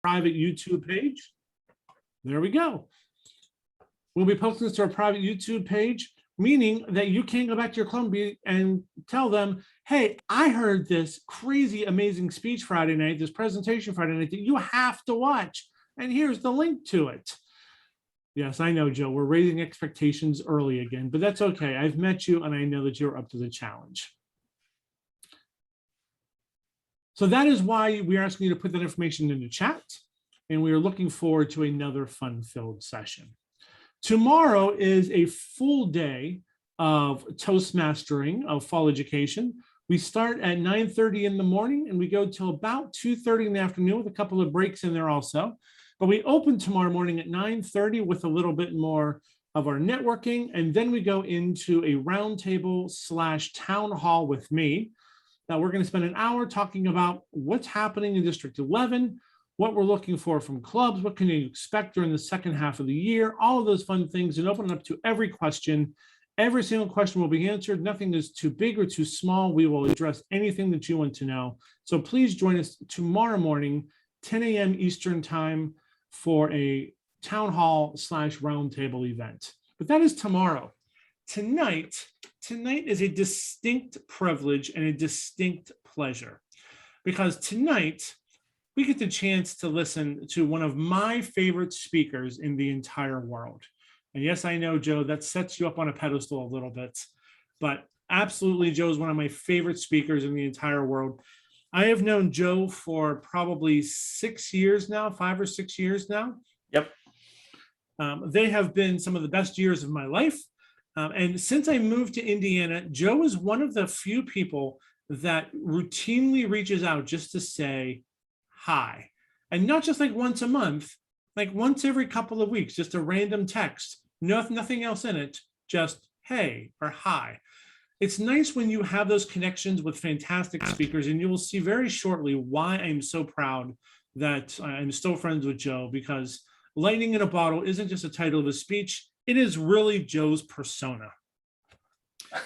private YouTube page. There we go. We'll be posting this to our private YouTube page, meaning that you can go back to your club and tell them, hey, I heard this crazy, amazing speech Friday night, this presentation Friday night that you have to watch. And here's the link to it. Yes, I know, Joe, we're raising expectations early again, but that's okay. I've met you and I know that you're up to the challenge. So that is why we are asking you to put that information in the chat. And we are looking forward to another fun-filled session. Tomorrow is a full day of Toastmastering of Fall Education. We start at 9:30 in the morning and we go till about 2:30 in the afternoon with a couple of breaks in there also. But we open tomorrow morning at 9:30 with a little bit more of our networking. And then we go into a roundtable / town hall with me. Now we're going to spend an hour talking about what's happening in District 11, what we're looking for from clubs, what can you expect during the second half of the year, all of those fun things, and open it up to every question. Every single question will be answered. Nothing is too big or too small. We will address anything that you want to know. So please join us tomorrow morning, 10 a.m. Eastern time for a town hall / roundtable event. But that is tomorrow. Tonight is a distinct privilege and a distinct pleasure, because tonight, we get the chance to listen to one of my favorite speakers in the entire world. And yes, I know, Joe, that sets you up on a pedestal a little bit, but absolutely, Joe is one of my favorite speakers in the entire world. I have known Joe for probably 6 years now, 5 or 6 years now. Yep. They have been some of the best years of my life. And since I moved to Indiana, Joe is one of the few people that routinely reaches out just to say, hi, and not just like once a month, like once every couple of weeks, just a random text, nothing else in it, just hey or hi. It's nice when you have those connections with fantastic speakers, and you will see very shortly why I'm so proud that I'm still friends with Joe, because lightning in a bottle isn't just a title of a speech, it is really Joe's persona.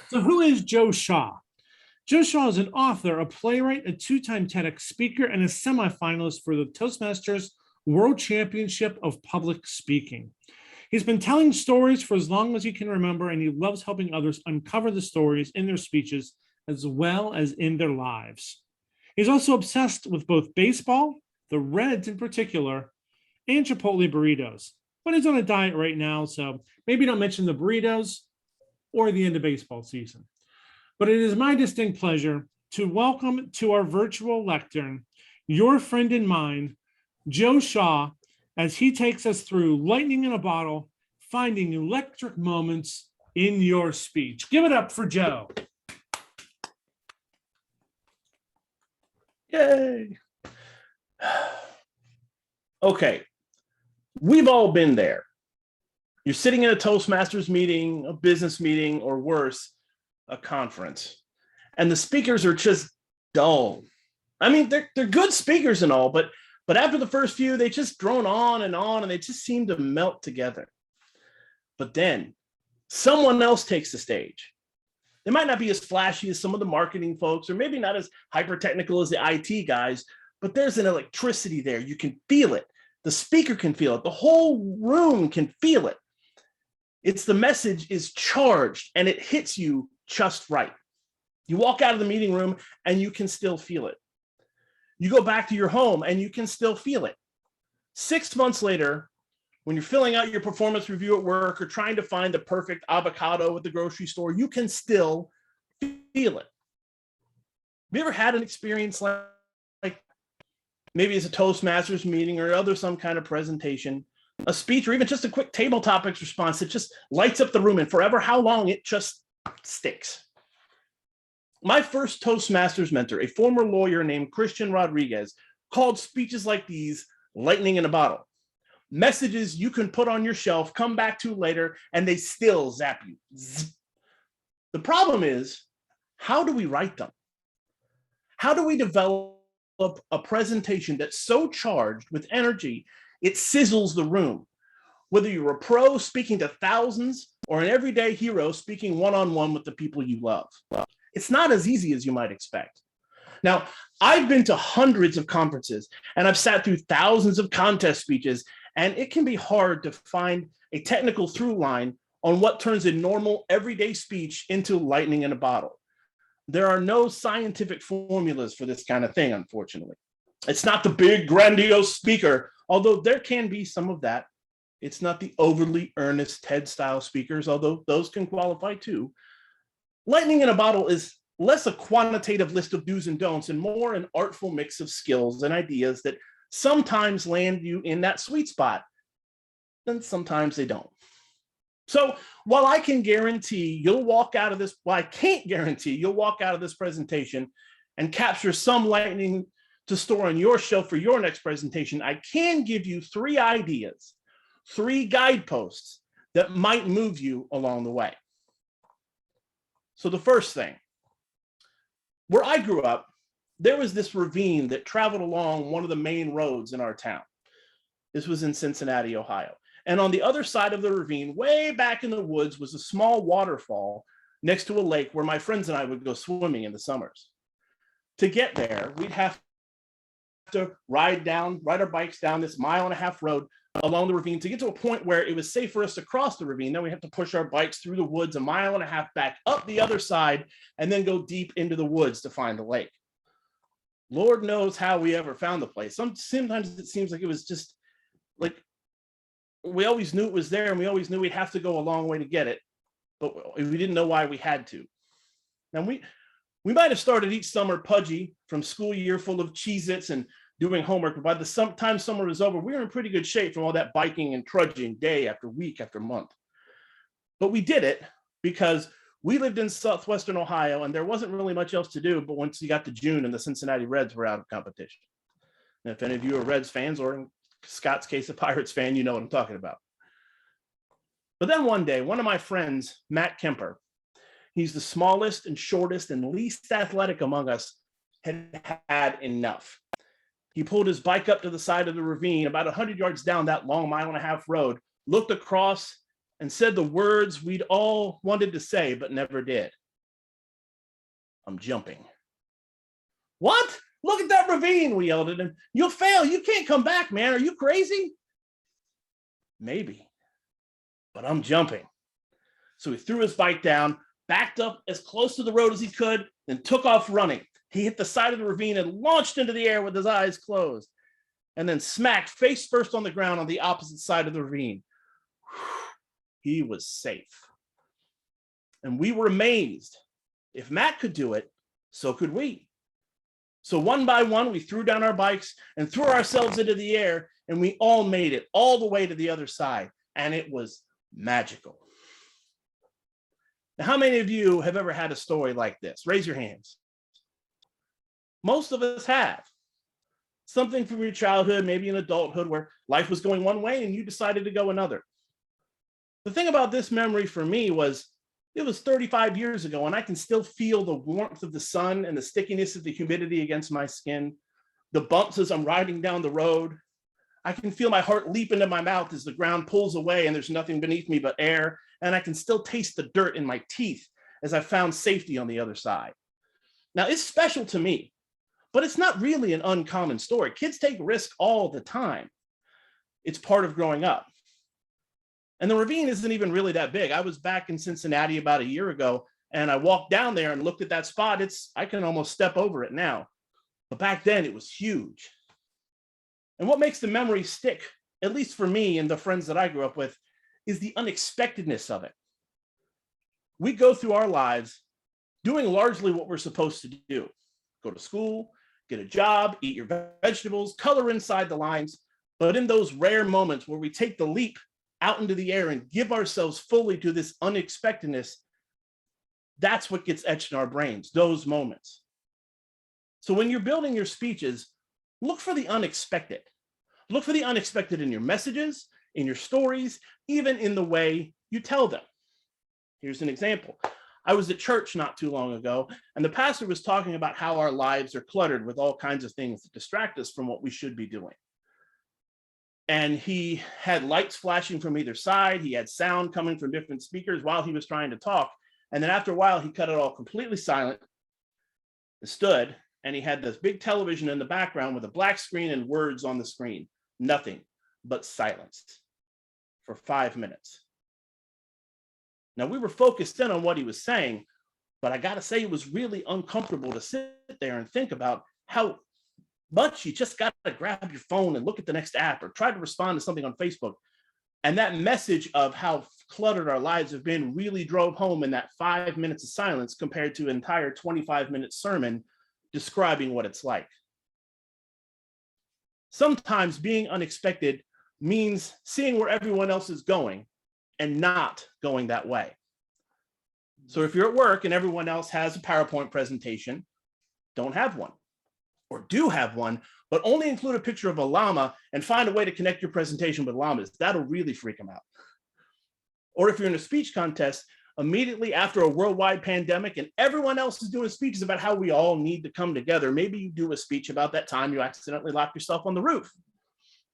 So who is Joe Shaw? Joe Shaw is an author, a playwright, a 2-time TEDx speaker, and a semifinalist for the Toastmasters World Championship of Public Speaking. He's been telling stories for as long as he can remember, and he loves helping others uncover the stories in their speeches as well as in their lives. He's also obsessed with both baseball, the Reds in particular, and Chipotle burritos. But he's on a diet right now, so maybe don't mention the burritos or the end of baseball season. But it is my distinct pleasure to welcome to our virtual lectern, your friend and mine, Joe Shaw, as he takes us through lightning in a bottle, finding electric moments in your speech. Give it up for Joe. Yay. Okay, we've all been there. You're sitting in a Toastmasters meeting, a business meeting, or worse, a conference, and the speakers are just dull. I mean, they're good speakers and all, but after the first few, they just drone on, and they just seem to melt together. But then someone else takes the stage. They might not be as flashy as some of the marketing folks, or maybe not as hyper technical as the IT guys, but there's an electricity there. You can feel it. The speaker can feel it. The whole room can feel it. It's the message is charged and it hits you just right. You walk out of the meeting room and you can still feel it. You go back to your home and you can still feel it. 6 months later, when you're filling out your performance review at work or trying to find the perfect avocado at the grocery store, you can still feel it. Have you ever had an experience like maybe it's a Toastmasters meeting or some kind of presentation, a speech, or even just a quick table topics response that just lights up the room, and forever how long it just sticks? My first Toastmasters mentor, a former lawyer named Christian Rodriguez, called speeches like these lightning in a bottle. Messages you can put on your shelf, come back to later, and they still zap you. The problem is, how do we write them? How do we develop a presentation that's so charged with energy, it sizzles the room? Whether you're a pro speaking to thousands or an everyday hero speaking one-on-one with the people you love. It's not as easy as you might expect. Now, I've been to hundreds of conferences and I've sat through thousands of contest speeches, and it can be hard to find a technical through line on what turns a normal everyday speech into lightning in a bottle. There are no scientific formulas for this kind of thing, unfortunately. It's not the big, grandiose speaker, although there can be some of that. It's not the overly earnest TED-style speakers, although those can qualify too. Lightning in a bottle is less a quantitative list of do's and don'ts and more an artful mix of skills and ideas that sometimes land you in that sweet spot, and sometimes they don't. So while I can guarantee you'll walk out of this, well, I can't guarantee you'll walk out of this presentation and capture some lightning to store on your shelf for your next presentation, I can give you 3 ideas, 3 guideposts that might move you along the way. So the first thing, where I grew up, there was this ravine that traveled along one of the main roads in our town. This was in Cincinnati, Ohio. And on the other side of the ravine, way back in the woods, was a small waterfall next to a lake where my friends and I would go swimming in the summers. To get there, we'd have to ride our bikes down this 1.5 mile road along the ravine to get to a point where it was safe for us to cross the ravine. Then we have to push our bikes through the woods 1.5 miles back up the other side and then go deep into the woods to find the lake. Lord knows how we ever found the place. Sometimes it seems like it was just like we always knew it was there and we always knew we'd have to go a long way to get it, but we didn't know why we had to. Now we might have started each summer pudgy from school year full of Cheez-Its and doing homework, but by the time summer was over, we were in pretty good shape from all that biking and trudging day after week after month. But we did it because we lived in southwestern Ohio and there wasn't really much else to do, but once you got to June and the Cincinnati Reds were out of competition. And if any of you are Reds fans, or in Scott's case, a Pirates fan, you know what I'm talking about. But then one day, one of my friends, Matt Kemper, he's the smallest and shortest and least athletic among us, had enough. He pulled his bike up to the side of the ravine, about 100 yards down that long 1.5 mile road, looked across and said the words we'd all wanted to say, but never did. I'm jumping. What? Look at that ravine, we yelled at him. You'll fail. You can't come back, man. Are you crazy? Maybe, but I'm jumping. So he threw his bike down, backed up as close to the road as he could, then took off running. He hit the side of the ravine and launched into the air with his eyes closed, and then smacked face first on the ground on the opposite side of the ravine. He was safe. And we were amazed. If Matt could do it, so could we. So one by one, we threw down our bikes and threw ourselves into the air, and we all made it all the way to the other side. And it was magical. Now, how many of you have ever had a story like this? Raise your hands. Most of us have. Something from your childhood, maybe in adulthood, where life was going one way and you decided to go another. The thing about this memory for me was it was 35 years ago, and I can still feel the warmth of the sun and the stickiness of the humidity against my skin, the bumps as I'm riding down the road. I can feel my heart leap into my mouth as the ground pulls away and there's nothing beneath me but air, and I can still taste the dirt in my teeth as I found safety on the other side. Now, it's special to me, but it's not really an uncommon story. Kids take risks all the time. It's part of growing up. And the ravine isn't even really that big. I was back in Cincinnati about a year ago, and I walked down there and looked at that spot. I can almost step over it now. But back then, it was huge. And what makes the memory stick, at least for me and the friends that I grew up with, is the unexpectedness of it. We go through our lives doing largely what we're supposed to do. Go to school, get a job, eat your vegetables, color inside the lines. But in those rare moments where we take the leap out into the air and give ourselves fully to this unexpectedness, that's what gets etched in our brains, those moments. So when you're building your speeches, look for the unexpected. Look for the unexpected in your messages, in your stories, even in the way you tell them. Here's an example. I was at church not too long ago, and the pastor was talking about how our lives are cluttered with all kinds of things that distract us from what we should be doing. And he had lights flashing from either side. He had sound coming from different speakers while he was trying to talk. And then after a while, he cut it all completely silent and stood and he had this big television in the background with a black screen and words on the screen. Nothing but silence for 5 minutes. Now, we were focused in on what he was saying, but I got to say, it was really uncomfortable to sit there and think about how much you just got to grab your phone and look at the next app or try to respond to something on Facebook. And that message of how cluttered our lives have been really drove home in that 5 minutes of silence compared to an entire 25-minute sermon describing what it's like. Sometimes being unexpected means seeing where everyone else is going and not going that way. So if you're at work and everyone else has a PowerPoint presentation, don't have one. Or do have one, but only include a picture of a llama and find a way to connect your presentation with llamas. That'll really freak them out. Or if you're in a speech contest, immediately after a worldwide pandemic and everyone else is doing speeches about how we all need to come together, maybe you do a speech about that time you accidentally locked yourself on the roof,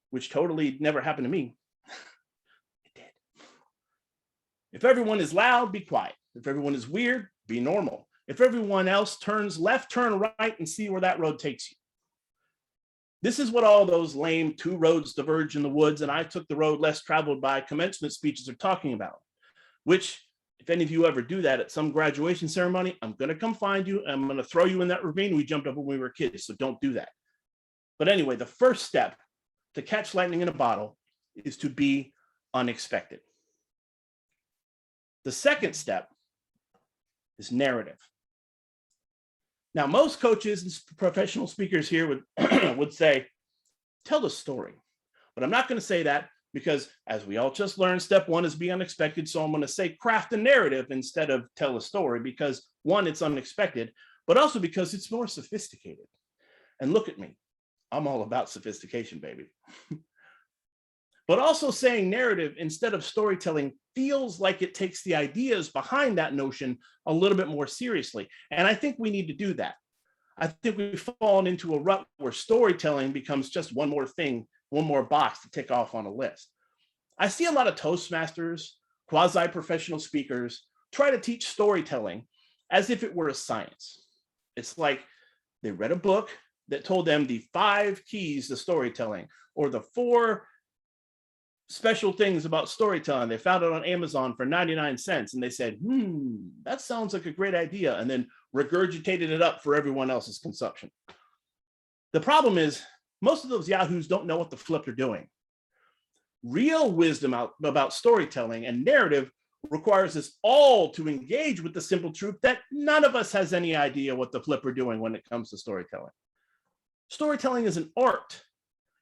which totally never happened to me. It did. If everyone is loud, be quiet. If everyone is weird, be normal. If everyone else turns left, turn right and see where that road takes you. This is what all those lame 2 roads diverge in the woods and I took the road less traveled by commencement speeches are talking about, which if any of you ever do that at some graduation ceremony, I'm going to come find you. And I'm going to throw you in that ravine we jumped up when we were kids. So don't do that. But anyway, the first step to catch lightning in a bottle is to be unexpected. The second step is narrative. Now, most coaches and professional speakers here would say, tell the story. But I'm not going to say that because as we all just learned, step 1 is be unexpected. So I'm going to say craft a narrative instead of tell a story because 1, it's unexpected, but also because it's more sophisticated. And look at me, I'm all about sophistication, baby. But also saying narrative instead of storytelling feels like it takes the ideas behind that notion a little bit more seriously. And I think we need to do that. I think we've fallen into a rut where storytelling becomes just one more thing, one more box to tick off on a list. I see a lot of Toastmasters, quasi-professional speakers try to teach storytelling as if it were a science. It's like they read a book that told them the 5 keys to storytelling or the 4 special things about storytelling. They found it on Amazon for 99 cents and they said, that sounds like a great idea, and then regurgitated it up for everyone else's consumption. The problem is most of those yahoos don't know what the flip they're doing. Real wisdom about storytelling and narrative requires us all to engage with the simple truth that none of us has any idea what the flip we're doing when it comes to storytelling. Storytelling is an art.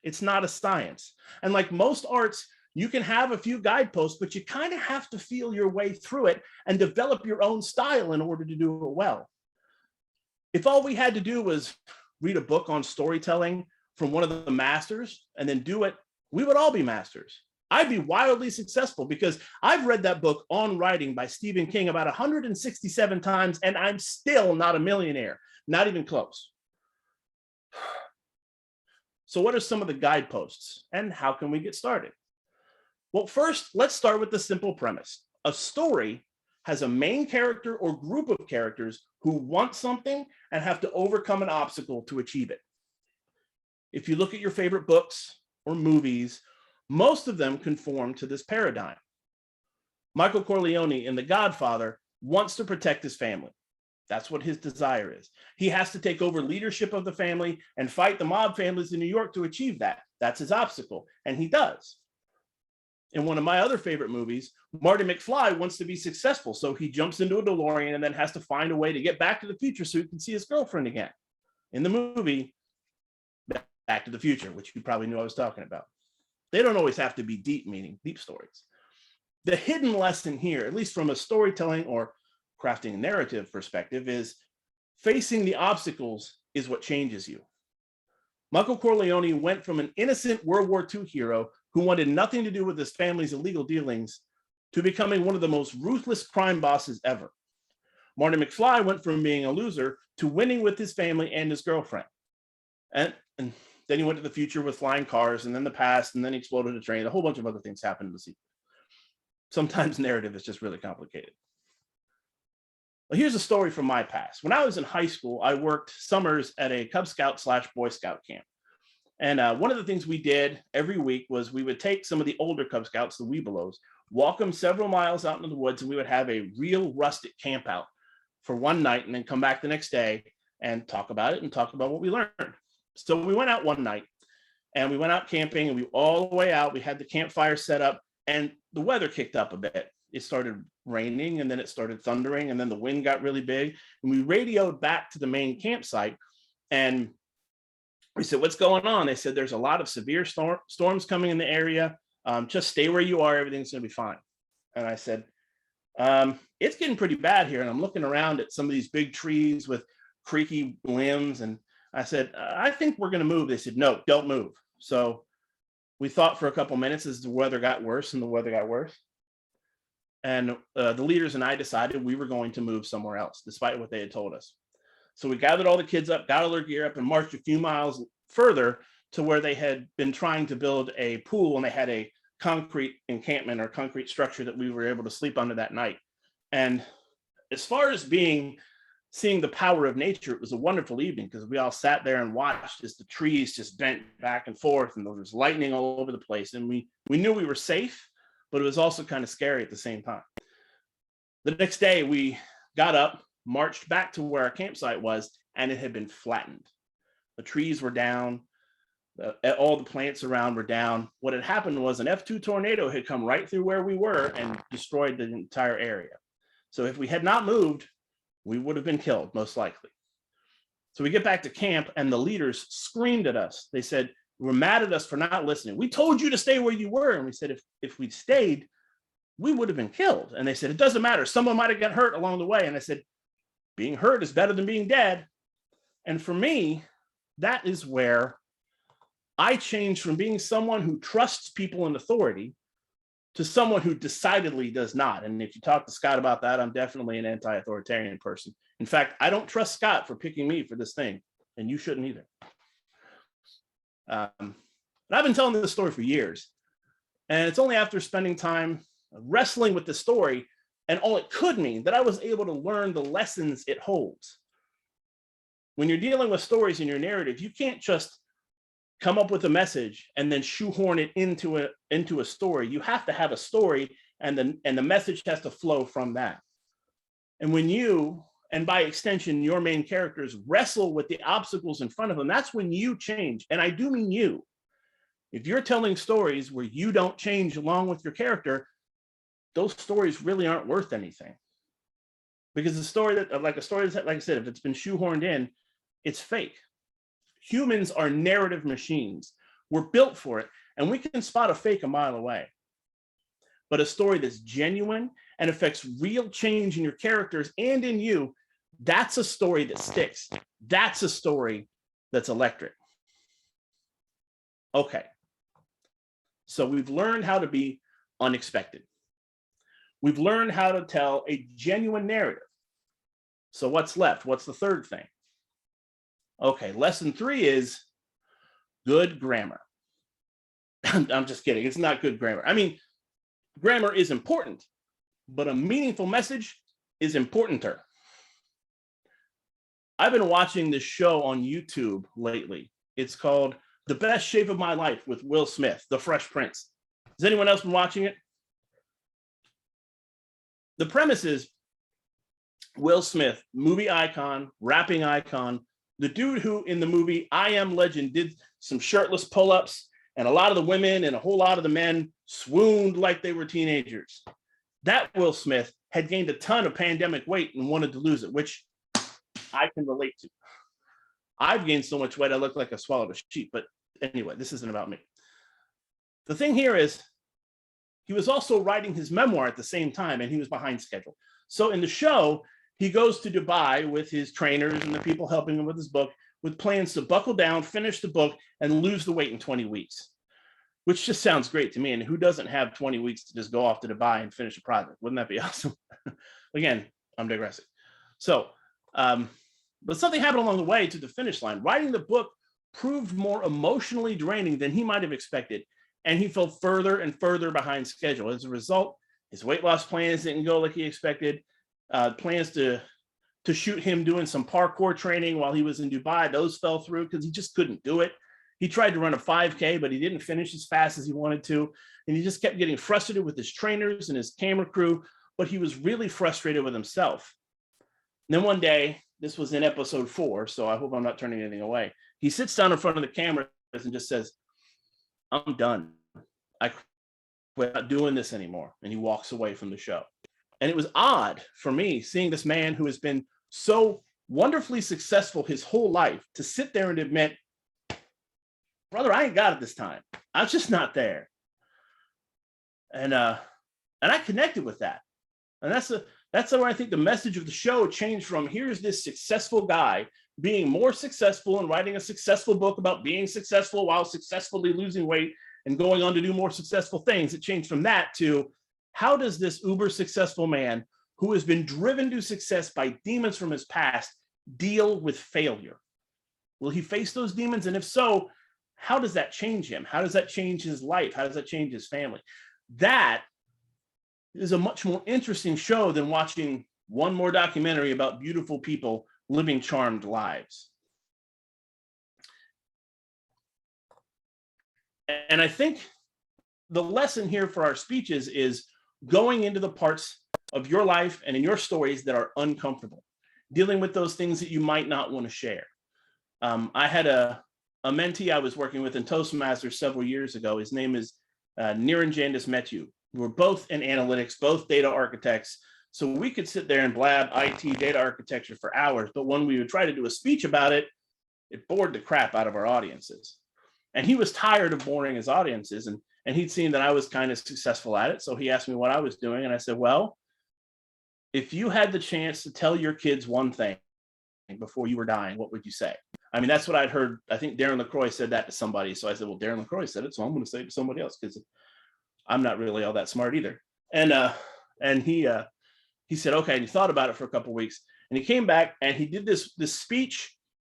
It's not a science. And like most arts, you can have a few guideposts, but you kind of have to feel your way through it and develop your own style in order to do it well. If all we had to do was read a book on storytelling from one of the masters and then do it, we would all be masters. I'd be wildly successful because I've read that book On Writing by Stephen King about 167 times, and I'm still not a millionaire, not even close. So what are some of the guideposts and how can we get started? Well, first, let's start with the simple premise. A story has a main character or group of characters who want something and have to overcome an obstacle to achieve it. If you look at your favorite books or movies, most of them conform to this paradigm. Michael Corleone in The Godfather wants to protect his family. That's what his desire is. He has to take over leadership of the family and fight the mob families in New York to achieve that. That's his obstacle, and he does. In one of my other favorite movies, Marty McFly wants to be successful, so he jumps into a DeLorean and then has to find a way to get back to the future so he can see his girlfriend again. In the movie, Back to the Future, which you probably knew I was talking about. They don't always have to be deep, meaning deep stories. The hidden lesson here, at least from a storytelling or crafting a narrative perspective, is facing the obstacles is what changes you. Michael Corleone went from an innocent World War II hero who wanted nothing to do with his family's illegal dealings to becoming one of the most ruthless crime bosses ever. Marty McFly went from being a loser to winning with his family and his girlfriend. And then he went to the future with flying cars, and then the past, and then he exploded a train. A whole bunch of other things happened in the sequel. Sometimes narrative is just really complicated. Well, here's a story from my past. When I was in high school, I worked summers at a Cub Scout / Boy Scout camp. And one of the things we did every week was we would take some of the older Cub Scouts, the Webelos, walk them several miles out into the woods, and we would have a real rustic camp out for one night and then come back the next day and talk about it and talk about what we learned. So we went out one night and we went out camping, and we all the way out, we had the campfire set up, and the weather kicked up a bit. It started raining, and then it started thundering, and then the wind got really big. And we radioed back to the main campsite, and we said, "What's going on?" They said, "There's a lot of severe storms coming in the area. Just stay where you are. Everything's going to be fine." And I said, "It's getting pretty bad here." And I'm looking around at some of these big trees with creaky limbs. And I said, "I think we're going to move." They said, "No, don't move." So we thought for a couple minutes as the weather got worse and the weather got worse. And the leaders and I decided we were going to move somewhere else, despite what they had told us. So we gathered all the kids up, got all their gear up, and marched a few miles further to where they had been trying to build a pool, and they had a concrete encampment or concrete structure that we were able to sleep under that night. And as far as seeing the power of nature, it was a wonderful evening because we all sat there and watched as the trees just bent back and forth, and there was lightning all over the place. And we knew we were safe, but it was also kind of scary at the same time. The next day we got up, marched back to where our campsite was, and it had been flattened. The trees were down, all the plants around were down. What had happened was an F2 tornado had come right through where we were and destroyed the entire area. So if we had not moved, we would have been killed, most likely. So we get back to camp, and the leaders screamed at us. They said, "We're mad at us for not listening. We told you to stay where you were." And we said, if we'd stayed, we would have been killed. And they said, "It doesn't matter. Someone might have got hurt along the way." And I said, "Being hurt is better than being dead." And for me, that is where I changed from being someone who trusts people in authority to someone who decidedly does not. And if you talk to Scott about that, I'm definitely an anti-authoritarian person. In fact, I don't trust Scott for picking me for this thing, and you shouldn't either. And I've been telling this story for years, and it's only after spending time wrestling with the story and all it could mean that I was able to learn the lessons it holds. When you're dealing with stories in your narrative, you can't just come up with a message and then shoehorn it into a story. You have to have a story, and the message has to flow from that. And when you, and by extension, your main characters, wrestle with the obstacles in front of them, that's when you change. And I do mean you. If you're telling stories where you don't change along with your character, those stories really aren't worth anything. Because a story that, like I said, if it's been shoehorned in, it's fake. Humans are narrative machines. We're built for it, and we can spot a fake a mile away. But a story that's genuine and affects real change in your characters and in you, that's a story that sticks. That's a story that's electric. Okay. So we've learned how to be unexpected. We've learned how to tell a genuine narrative. So what's left? What's the third thing? Okay, lesson 3 is good grammar. I'm just kidding. It's not good grammar. I mean, grammar is important, but a meaningful message is importanter. I've been watching this show on YouTube lately. It's called The Best Shape of My Life with Will Smith, The Fresh Prince. Has anyone else been watching it? The premise is Will Smith, movie icon, rapping icon, the dude who in the movie I Am Legend did some shirtless pull-ups, and a lot of the women and a whole lot of the men swooned like they were teenagers. That Will Smith had gained a ton of pandemic weight and wanted to lose it, which I can relate to. I've gained so much weight I look like I swallowed a sheep, but anyway, this isn't about me. The thing here is he was also writing his memoir at the same time, and he was behind schedule. So in the show, he goes to Dubai with his trainers and the people helping him with his book, with plans to buckle down, finish the book, and lose the weight in 20 weeks, which just sounds great to me. And who doesn't have 20 weeks to just go off to Dubai and finish a project? Wouldn't that be awesome? Again, I'm digressing. So, but something happened along the way to the finish line. Writing the book proved more emotionally draining than he might have expected, and he fell further and further behind schedule. As a result, his weight loss plans didn't go like he expected. Plans to to shoot him doing some parkour training while he was in Dubai. Those fell through because he just couldn't do it. He tried to run a 5K, but he didn't finish as fast as he wanted to. And he just kept getting frustrated with his trainers and his camera crew, but he was really frustrated with himself. And then one day, this was in episode 4, so I hope I'm not turning anything away. He sits down in front of the camera and just says, I'm done. I quit, not doing this anymore. And he walks away from the show. And it was odd for me seeing this man who has been so wonderfully successful his whole life to sit there and admit, brother, I ain't got it this time. I'm just not there. And I connected with that. And that's where I think the message of the show changed from, here's this successful guy being more successful and writing a successful book about being successful while successfully losing weight and going on to do more successful things. It changed from that to, how does this uber successful man who has been driven to success by demons from his past deal with failure? Will he face those demons? And if so, how does that change him? How does that change his life? How does that change his family? That is a much more interesting show than watching one more documentary about beautiful people living charmed lives. And I think the lesson here for our speeches is going into the parts of your life and in your stories that are uncomfortable, dealing with those things that you might not want to share. I had a mentee I was working with in Toastmasters several years ago. His name is Niranjandis Methu. We're both in analytics, both data architects. So we could sit there and blab IT data architecture for hours, but when we would try to do a speech about it, it bored the crap out of our audiences. And he was tired of boring his audiences, and he'd seen that I was kind of successful at it. So he asked me what I was doing. And I said, well, if you had the chance to tell your kids one thing before you were dying, what would you say? I mean, that's what I'd heard. I think Darren LaCroix said that to somebody. So I said, well, Darren LaCroix said it, so I'm going to say it to somebody else because I'm not really all that smart either. And he said, okay. And he thought about it for a couple of weeks, and he came back and he did this speech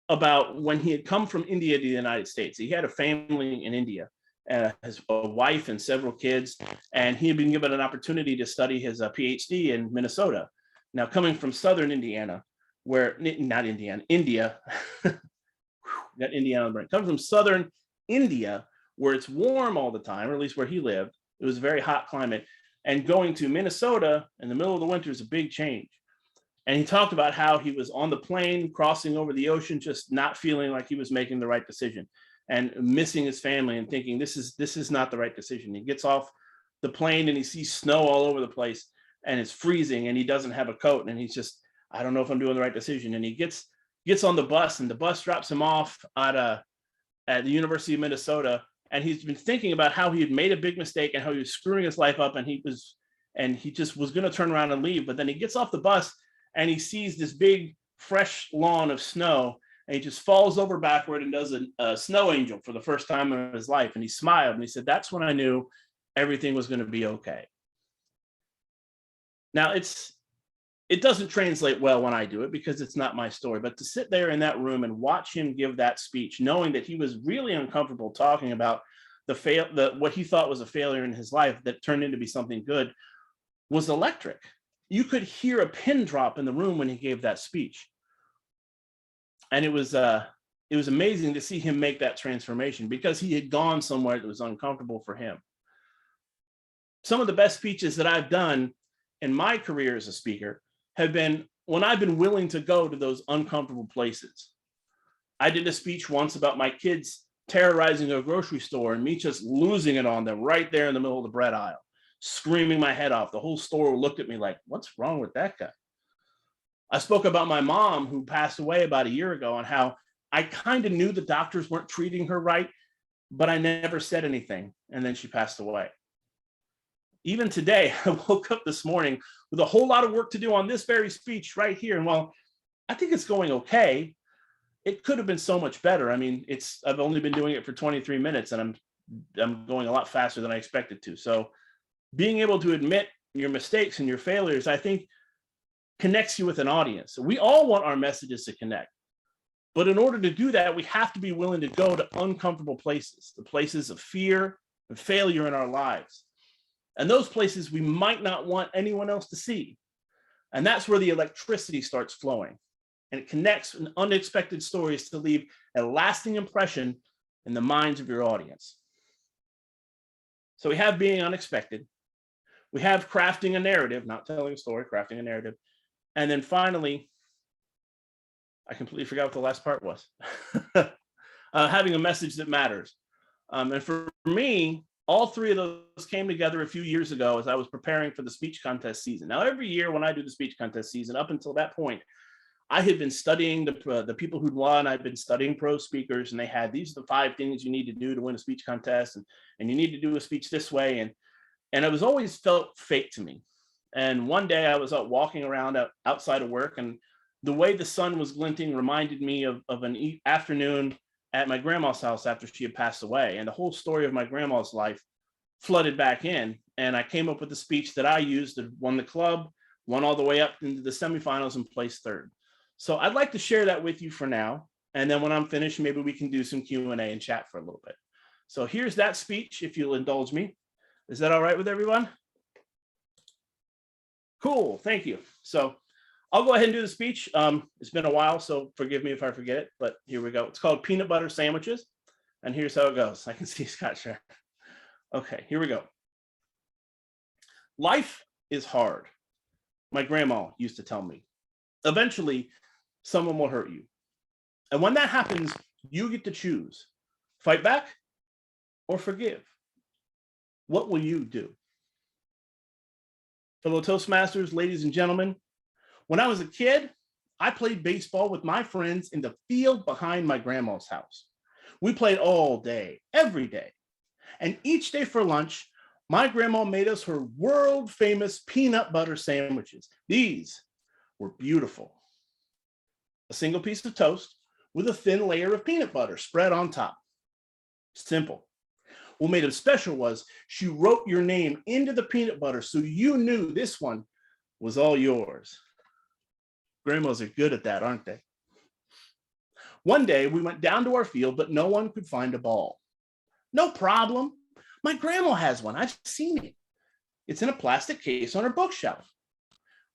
about when he had come from India to the United States. He had a family in India, his wife and several kids, and he had been given an opportunity to study his PhD in Minnesota. Now, coming from Southern Indiana, India, got Indiana on the brain. Coming from Southern India, where it's warm all the time, or at least where he lived, it was a very hot climate, and going to Minnesota in the middle of the winter is a big change. And he talked about how he was on the plane crossing over the ocean, just not feeling like he was making the right decision and missing his family and thinking this is not the right decision. He gets off the plane and he sees snow all over the place and it's freezing and he doesn't have a coat and he's just, I don't know if I'm doing the right decision. And he gets on the bus and the bus drops him off at the University of Minnesota. And he's been thinking about how he had made a big mistake and how he was screwing his life up, and he just was going to turn around and leave. But then he gets off the bus and he sees this big fresh lawn of snow, and he just falls over backward and does a snow angel for the first time in his life. And he smiled and he said, that's when I knew everything was going to be okay. Now it doesn't translate well when I do it because it's not my story, but to sit there in that room and watch him give that speech, knowing that he was really uncomfortable talking about what he thought was a failure in his life that turned into be something good, was electric. You could hear a pin drop in the room when he gave that speech. And it was amazing to see him make that transformation because he had gone somewhere that was uncomfortable for him. Some of the best speeches that I've done in my career as a speaker have been when I've been willing to go to those uncomfortable places. I did a speech once about my kids terrorizing a grocery store and me just losing it on them right there in the middle of the bread aisle, screaming my head off. The whole store looked at me like, what's wrong with that guy? I spoke about my mom who passed away about a year ago and how I kind of knew the doctors weren't treating her right, but I never said anything. And then she passed away. Even today, I woke up this morning with a whole lot of work to do on this very speech right here. And while I think it's going okay, it could have been so much better. I mean, I've only been doing it for 23 minutes and I'm going a lot faster than I expected to. So being able to admit your mistakes and your failures, I think connects you with an audience. We all want our messages to connect. But in order to do that, we have to be willing to go to uncomfortable places, the places of fear and failure in our lives. And those places we might not want anyone else to see. And that's where the electricity starts flowing. And it connects unexpected stories to leave a lasting impression in the minds of your audience. So we have being unexpected. We have crafting a narrative, not telling a story, crafting a narrative. And then finally, I completely forgot what the last part was. Having a message that matters. And for me, all three of those came together a few years ago as I was preparing for the speech contest season. Now, every year when I do the speech contest season, up until that point, I had been studying the people who'd won. I'd been studying pro speakers, and they had, these are the 5 things you need to do to win a speech contest, and you need to do a speech this way. And it was always felt fake to me. And one day I was out walking around outside of work, and the way the sun was glinting reminded me of an afternoon at my grandma's house after she had passed away. And the whole story of my grandma's life flooded back in. And I came up with a speech that I used that won the club, won all the way up into the semifinals, and placed 3rd. So I'd like to share that with you for now. And then when I'm finished, maybe we can do some Q&A and chat for a little bit. So here's that speech, if you'll indulge me. Is that all right with everyone? Cool, thank you. So I'll go ahead and do the speech. It's been a while, so forgive me if I forget it, but here we go. It's called Peanut Butter Sandwiches. And here's how it goes. I can see Scott share. Okay, here we go. Life is hard. My grandma used to tell me. Eventually, someone will hurt you. And when that happens, you get to choose. Fight back or forgive. What will you do? Fellow Toastmasters, ladies and gentlemen, when I was a kid, I played baseball with my friends in the field behind my grandma's house. We played all day, every day. And each day for lunch, my grandma made us her world famous peanut butter sandwiches. These were beautiful. A single piece of toast with a thin layer of peanut butter spread on top. Simple. What made it special was she wrote your name into the peanut butter so you knew this one was all yours. Grandmas are good at that, aren't they? One day we went down to our field, but no one could find a ball. No problem. My grandma has one. I've seen it. It's in a plastic case on her bookshelf.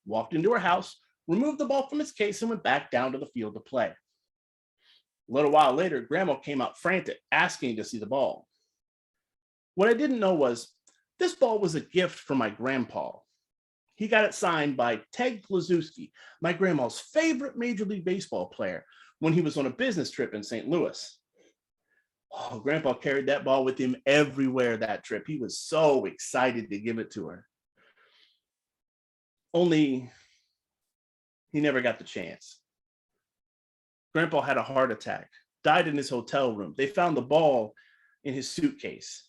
Walked into her house, removed the ball from its case, and went back down to the field to play. A little while later, Grandma came out frantic, asking to see the ball. What I didn't know was this ball was a gift from my grandpa. He got it signed by Ted Kluszewski, my grandma's favorite Major League Baseball player, when he was on a business trip in St. Louis. Oh, Grandpa carried that ball with him everywhere that trip. He was so excited to give it to her. Only he never got the chance. Grandpa had a heart attack, died in his hotel room. They found the ball in his suitcase,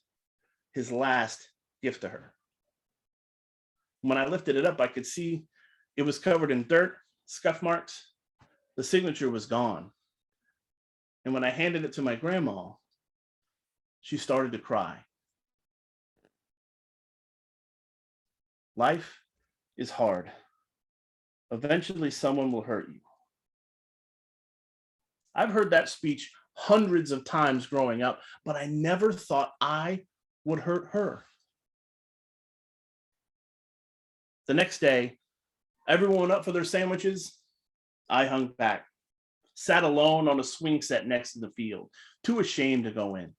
his last gift to her. When I lifted it up, I could see it was covered in dirt, scuff marks. The signature was gone. And when I handed it to my grandma, she started to cry. Life is hard. Eventually, someone will hurt you. I've heard that speech hundreds of times growing up, but I never thought I would hurt her. The next day, everyone went up for their sandwiches. I hung back, sat alone on a swing set next to the field, too ashamed to go in.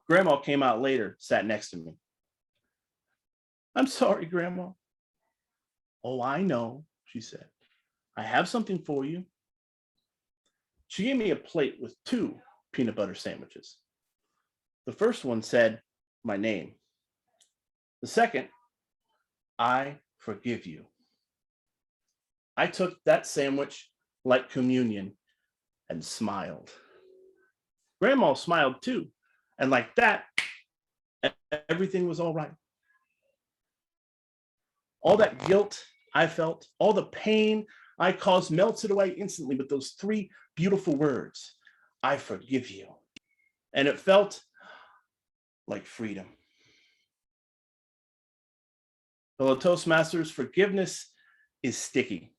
Grandma came out later, sat next to me. I'm sorry, Grandma. Oh, I know, she said. I have something for you. She gave me a plate with 2 peanut butter sandwiches. The first one said my name. The second, I forgive you. I took that sandwich like communion and smiled. Grandma smiled too. And like that, everything was all right. All that guilt I felt, all the pain I caused melted away instantly with those 3 beautiful words, I forgive you. And it felt like freedom. Fellow Toastmasters, forgiveness is sticky.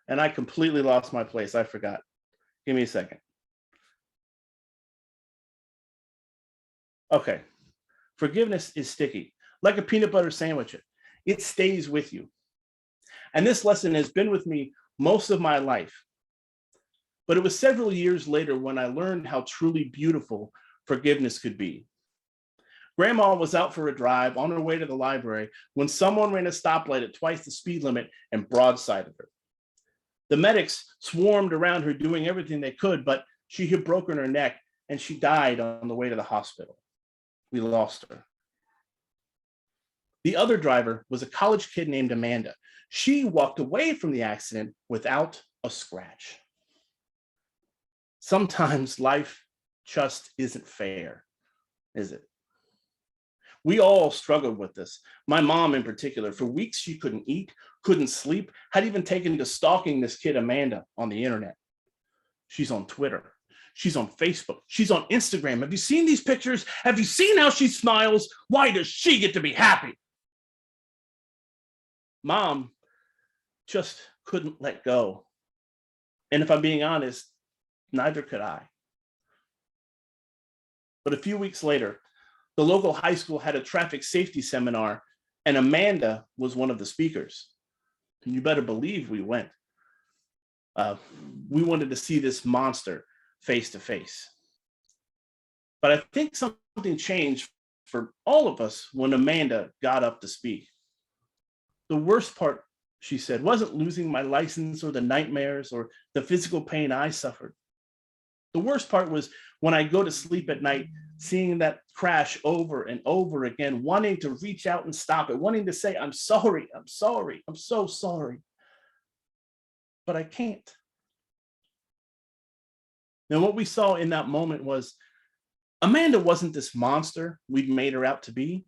And I completely lost my place. I forgot. Give me a second. Okay. Forgiveness is sticky, like a peanut butter sandwich. it stays with you. And this lesson has been with me most of my life. But it was several years later when I learned how truly beautiful forgiveness could be. Grandma was out for a drive on her way to the library when someone ran a stoplight at twice the speed limit and broadsided her. The medics swarmed around her doing everything they could, but she had broken her neck and she died on the way to the hospital. We lost her. The other driver was a college kid named Amanda. She walked away from the accident without a scratch. Sometimes life just isn't fair, is it? We all struggled with this. My mom in particular, for weeks she couldn't eat, couldn't sleep, had even taken to stalking this kid Amanda on the internet. She's on Twitter. She's on Facebook. She's on Instagram. Have you seen these pictures? Have you seen how she smiles? Why does she get to be happy? Mom just couldn't let go. And if I'm being honest, neither could I. But a few weeks later, the local high school had a traffic safety seminar, and Amanda was one of the speakers. And you better believe we went. We wanted to see this monster face to face. But I think something changed for all of us when Amanda got up to speak. The worst part, she said, wasn't losing my license or the nightmares or the physical pain I suffered. The worst part was when I go to sleep at night, seeing that crash over and over again, wanting to reach out and stop it, wanting to say, I'm sorry, I'm sorry, I'm so sorry. But I can't. Now, what we saw in that moment was Amanda wasn't this monster we'd made her out to be.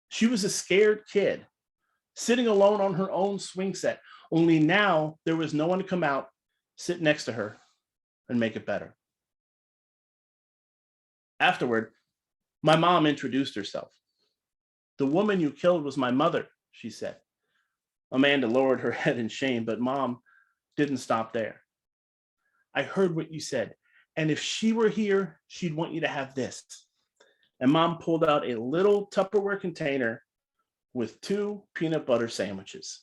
She was a scared kid sitting alone on her own swing set, only now there was no one to come out, sit next to her, and make it better. Afterward, my mom introduced herself. The woman you killed was my mother, she said. Amanda lowered her head in shame, but Mom didn't stop there. I heard what you said, and if she were here, she'd want you to have this. And Mom pulled out a little Tupperware container with 2 peanut butter sandwiches.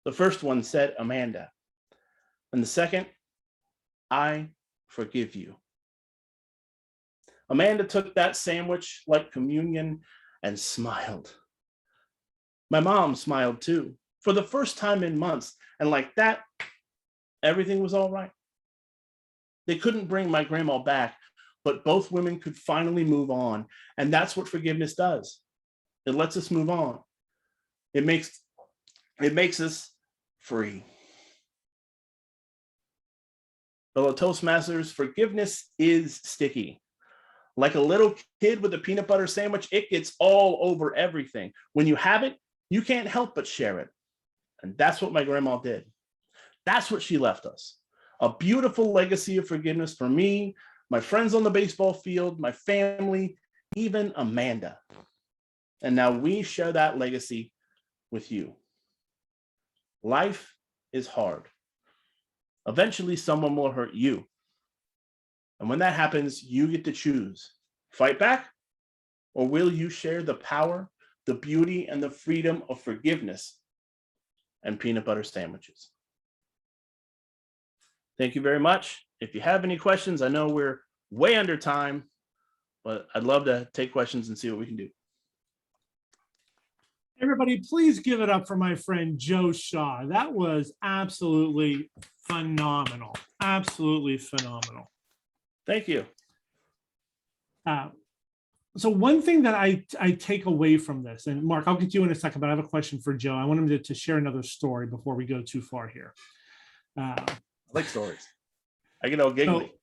The first one said Amanda, and the second, I forgive you. Amanda took that sandwich like communion and smiled. My mom smiled too, for the first time in months, and like that, everything was all right. They couldn't bring my grandma back, but both women could finally move on, and that's what forgiveness does. It lets us move on. It makes us free. Fellow Toastmasters, forgiveness is sticky. Like a little kid with a peanut butter sandwich, it gets all over everything. When you have it, you can't help but share it. And that's what my grandma did. That's what she left us. A beautiful legacy of forgiveness for me, my friends on the baseball field, my family, even Amanda. And now we share that legacy with you. Life is hard. Eventually, someone will hurt you. And when that happens, you get to choose. Fight back, or will you share the power, the beauty, and the freedom of forgiveness and peanut butter sandwiches? Thank you very much. If you have any questions, I know we're way under time, but I'd love to take questions and see what we can do. Everybody, please give it up for my friend Joe Shaw. That was absolutely phenomenal. Absolutely phenomenal. Thank you. So one thing that I take away from this, and Mark, I'll get you in a second, but I have a question for Joe. I want him to share another story before we go too far here. I like stories. I get all giggly.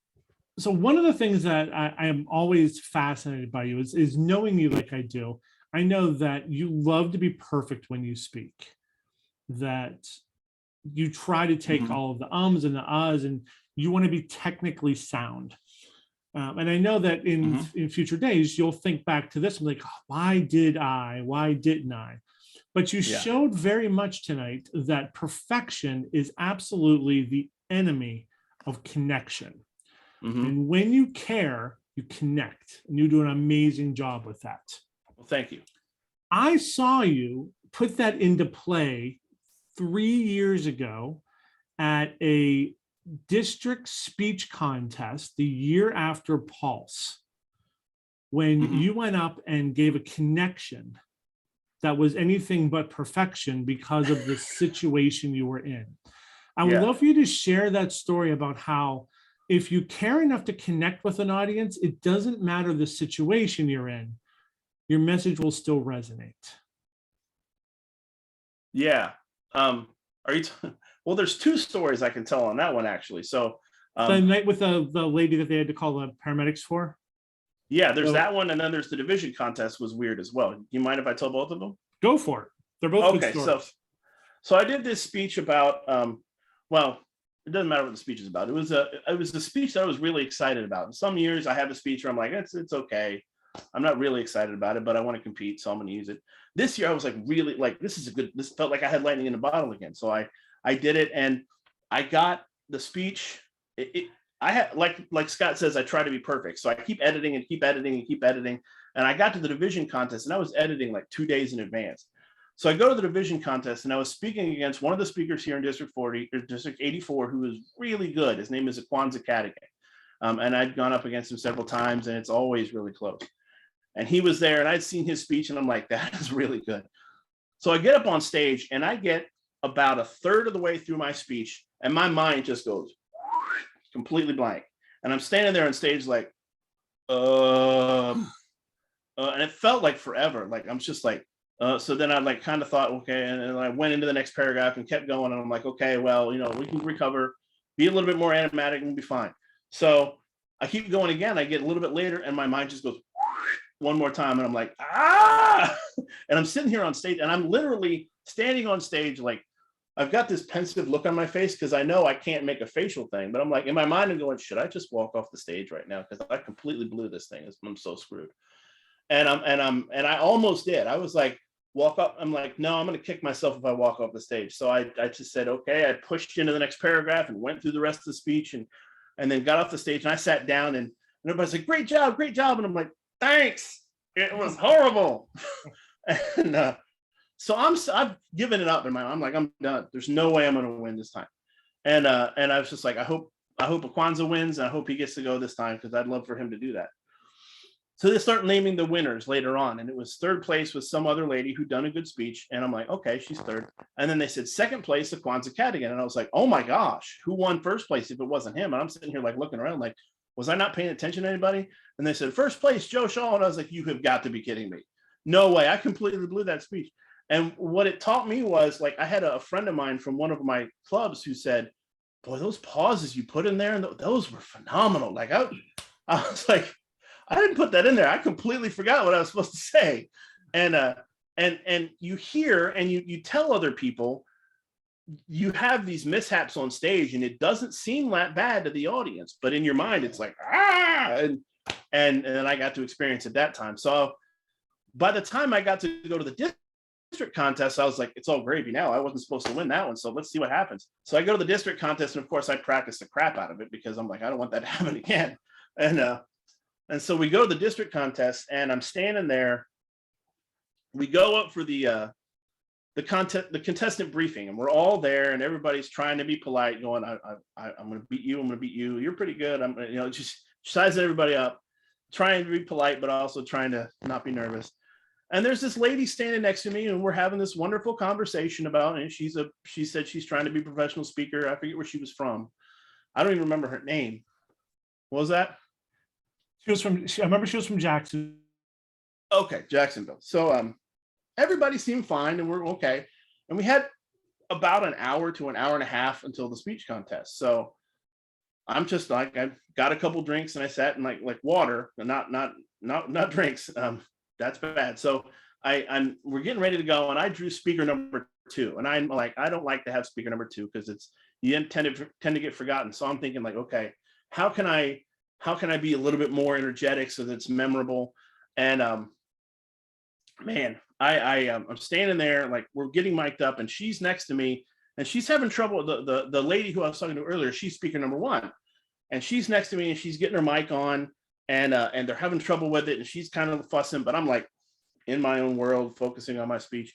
So one of the things that I am always fascinated by you is knowing you like I do. I know that you love to be perfect when you speak, that you try to take all of the ums and the uhs, and you want to be technically sound. And I know that in future days, you'll think back to this and be like, why didn't I? But you showed very much tonight that perfection is absolutely the enemy of connection. And when you care, you connect, and you do an amazing job with that. Well, thank you. I saw you put that into play 3 years ago at a district speech contest the year after Pulse, when you went up and gave a connection that was anything but perfection because of the situation you were in. I would love for you to share that story about how, if you care enough to connect with an audience, it doesn't matter the situation you're in, your message will still resonate. Yeah. Are you? Well, there's two stories I can tell on that one, actually. So The night with the lady that they had to call the paramedics for. yeah, there's So- that one, and then there's the division contest was weird as well. You mind if I tell both of them? Go for it. They're both good Okay, stories. so I did this speech about well, it doesn't matter what the speech is about. It was a speech that I was really excited about. In some years I have a speech where I'm like, it's okay. I'm not really excited about it, but I want to compete, so I'm going to use it. This year I was like, really, like, this felt like I had lightning in a bottle again. So I did it, and I got the speech. I had, like Scott says, I try to be perfect. So I keep editing and keep editing and keep editing. And I got to the division contest, and I was editing like 2 days in advance. So I go to the division contest, and I was speaking against one of the speakers here in District 40 or District 84, who is really good. His name is Kwanzaa Kadigan. And I'd gone up against him several times, and it's always really close. And he was there, and I'd seen his speech, and I'm like, that is really good. So I get up on stage, and I get about a third of the way through my speech, and my mind just goes completely blank. And I'm standing there on stage like, and it felt like forever. Like, I'm just like, so then I like kind of thought, okay, and then I went into the next paragraph and kept going, and I'm like, okay, well, we can recover, be a little bit more animatic, and we'll be fine. So I keep going again. I get a little bit later, and my mind just goes one more time, and I'm like, and I'm sitting here on stage, and I'm literally standing on stage like I've got this pensive look on my face because I know I can't make a facial thing, but I'm like, in my mind, I'm going, should I just walk off the stage right now? Because I completely blew this thing. I'm so screwed. And I almost did. I was like, walk up. I'm like, no, I'm going to kick myself if I walk off the stage. So I just said, okay. I pushed into the next paragraph and went through the rest of the speech, and then got off the stage, and I sat down, and everybody's like, great job. And I'm like, thanks. It was horrible. And so I've given it up in my mind. I'm like, I'm done. There's no way I'm going to win this time. And I was just like, I hope Kwanzaa wins, and I hope he gets to go this time, because I'd love for him to do that. So they start naming the winners later on, and it was third place with some other lady who'd done a good speech, and I'm like, okay, she's third. And then they said second place, the Kwanzaa Kadigan, and I was like, oh my gosh, who won first place if it wasn't him? And I'm sitting here like looking around like, was I not paying attention to anybody? And they said first place, Joe Shaw, and I was like, you have got to be kidding me. No way. I completely blew that speech. And what it taught me was, like, I had a friend of mine from one of my clubs who said, boy, those pauses you put in there, and those were phenomenal. Like, I was like, I didn't put that in there. I completely forgot what I was supposed to say. And you hear, and you tell other people, you have these mishaps on stage, and it doesn't seem that bad to the audience, but in your mind, it's like, and I got to experience it that time. So by the time I got to go to the district contest, I was like, it's all gravy now. I wasn't supposed to win that one, so let's see what happens. So I go to the district contest, and of course I practiced the crap out of it, because I'm like, I don't want that to happen again. And so we go to the district contest, and I'm standing there. We go up for the contestant briefing, and we're all there, and everybody's trying to be polite, going, I'm going to beat you. I'm going to beat you. You're pretty good. I'm, just sizing everybody up, trying to be polite, but also trying to not be nervous. And there's this lady standing next to me, and we're having this wonderful conversation about, and she said she's trying to be a professional speaker. I forget where she was from. I don't even remember her name. What was that? I remember she was from Jackson. Okay, Jacksonville. So everybody seemed fine, and we're okay. And we had about an hour to an hour and a half until the speech contest. So I'm just like, I got a couple drinks, and I sat in like water, and not drinks. That's bad. So we're getting ready to go, and I drew speaker number 2, and I'm like, I don't like to have speaker number 2 because you tend to get forgotten. So I'm thinking like, okay, how can I be a little bit more energetic so that it's memorable? And man, I'm standing there, like, we're getting mic'd up, and she's next to me, and she's having trouble. The lady who I was talking to earlier, she's speaker number 1, and she's next to me, and she's getting her mic on, and they're having trouble with it, and she's kind of fussing, but I'm like in my own world, focusing on my speech.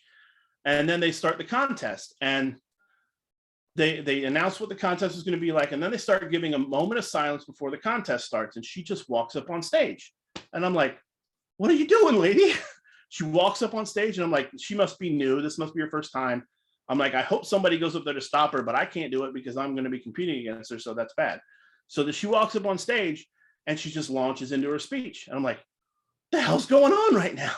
And then they start the contest, and they announce what the contest is going to be like, and then they start giving a moment of silence before the contest starts, and she just walks up on stage, and I'm like, what are you doing, lady? She walks up on stage, and I'm like, she must be new, this must be her first time. I'm like, I hope somebody goes up there to stop her, but I can't do it because I'm going to be competing against her, so that's bad. So that she walks up on stage and she just launches into her speech, and I'm like, what the hell's going on right now?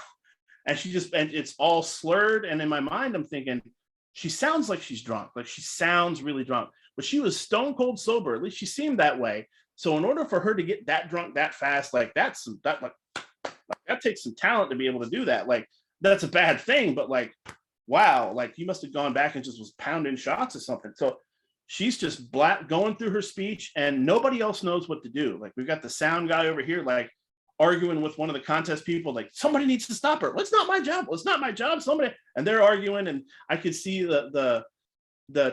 And it's all slurred, and in my mind I'm thinking, she sounds like she's drunk, like she sounds really drunk, but she was stone cold sober. At least she seemed that way. So in order for her to get that drunk that fast, like that takes some talent to be able to do that. Like, that's a bad thing, but like, wow, like you must have gone back and just was pounding shots or something. So she's just going through her speech, and nobody else knows what to do. Like, we've got the sound guy over here, like arguing with one of the contest people, like, somebody needs to stop her. Well, it's not my job. Well, it's not my job. Somebody, and they're arguing, and I could see the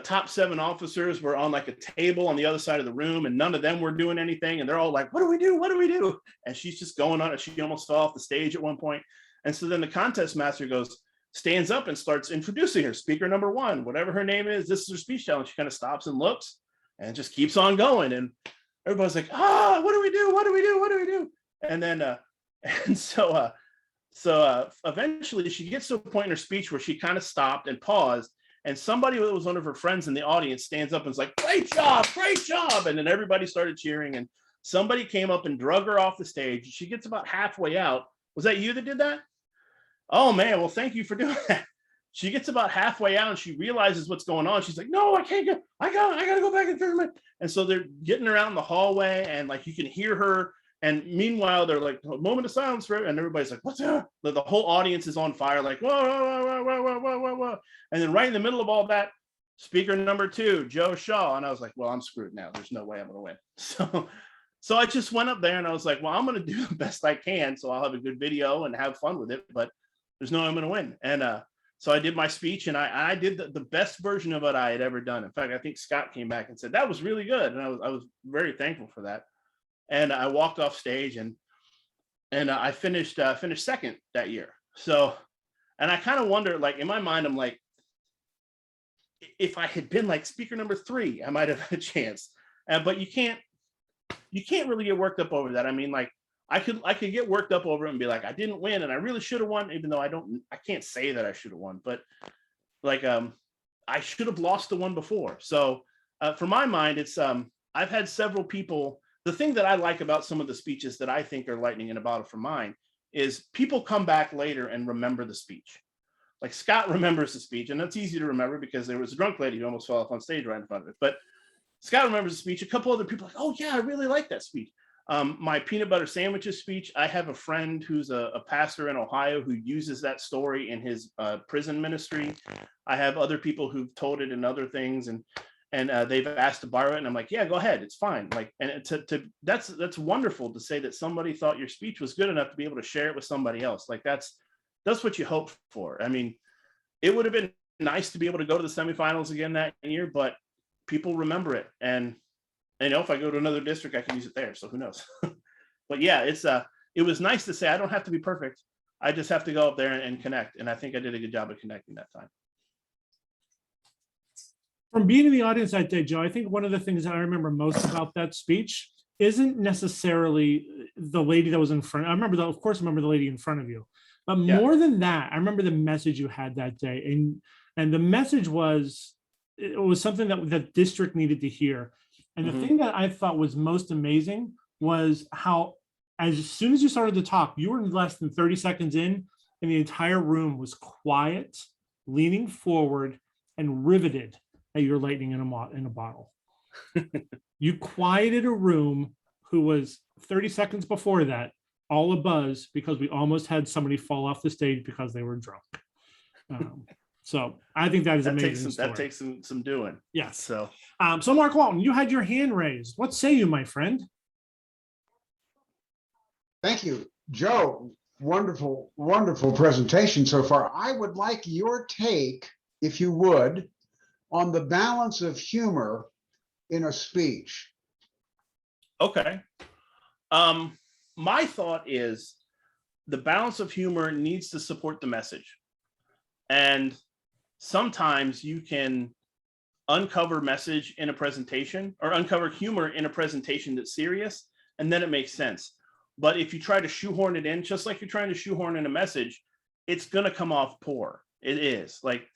top 7 officers were on like a table on the other side of the room, and none of them were doing anything, and they're all like, what do we do? What do we do? And she's just going on it. She almost fell off the stage at one point. And so then the contest master stands up and starts introducing her, speaker number 1, whatever her name is, this is her speech challenge. She kind of stops and looks and just keeps on going, and everybody's like, what do we do? What do we do? What do we do? And then so eventually she gets to a point in her speech where she kind of stopped and paused, and somebody that was one of her friends in the audience stands up and is like, great job, and then everybody started cheering, and somebody came up and drug her off the stage. She gets about halfway out. Was that you that did that? Oh man, well, thank you for doing that. She gets about halfway out and she realizes what's going on. She's like, no, I can't go. I gotta go back and turn my. And so they're getting her out in the hallway, and like you can hear her. And meanwhile, they're like, a moment of silence, right? And everybody's like, what's that? The whole audience is on fire, like, whoa, whoa, whoa, whoa, whoa, whoa, whoa, whoa. And then right in the middle of all that, speaker number 2, Joe Shaw. And I was like, well, I'm screwed now. There's no way I'm gonna win. So I just went up there and I was like, well, I'm gonna do the best I can. So I'll have a good video and have fun with it, but there's no way I'm gonna win. And so I did my speech, and I did the best version of what I had ever done. In fact, I think Scott came back and said, that was really good. And I was very thankful for that. And I walked off stage, and I finished second that year. So, and I kind of wonder, like in my mind, I'm like, if I had been like speaker number 3, I might have had a chance. But you can't really get worked up over that. I mean, like I could get worked up over it and be like, I didn't win, and I really should have won, even though I can't say that I should have won, but like I should have lost the one before. So for my mind, it's I've had several people. The thing that I like about some of the speeches that I think are lightning in a bottle for mine is people come back later and remember the speech. Like Scott remembers the speech, and that's easy to remember because there was a drunk lady who almost fell off on stage right in front of it. But Scott remembers the speech. A couple other people are like, oh yeah, I really like that speech. My peanut butter sandwiches speech, I have a friend who's a pastor in Ohio who uses that story in his prison ministry. I have other people who've told it in other things, and they've asked to borrow it, and I'm like, yeah, go ahead, it's fine. Like, and that's wonderful to say that somebody thought your speech was good enough to be able to share it with somebody else. Like that's what you hope for. I mean, it would have been nice to be able to go to the semifinals again that year, but people remember it, and if I go to another district, I can use it there. So who knows? But yeah, it was nice to say I don't have to be perfect. I just have to go up there and connect, and I think I did a good job of connecting that time. From being in the audience that day, Joe, I think one of the things that I remember most about that speech isn't necessarily the lady that was in front. I remember the lady in front of you, but more than that, I remember the message you had that day, and the message was, it was something that the district needed to hear. And the thing that I thought was most amazing was how, as soon as you started to talk, you were less than 30 seconds in, and the entire room was quiet, leaning forward, and riveted at your lightning in a bottle. You quieted a room who was 30 seconds before that all abuzz because we almost had somebody fall off the stage because they were drunk. So I think that is amazing. That takes some doing. Yes. So Mark Walton, you had your hand raised. What say you, my friend? Thank you, Joe. Wonderful, wonderful presentation so far. I would like your take, if you would, on the balance of humor in a speech. Okay. My thought is the balance of humor needs to support the message. And sometimes you can uncover message in a presentation or uncover humor in a presentation that's serious, and then it makes sense. But if you try to shoehorn it in, just like you're trying to shoehorn in a message, it's going to come off poor. It is like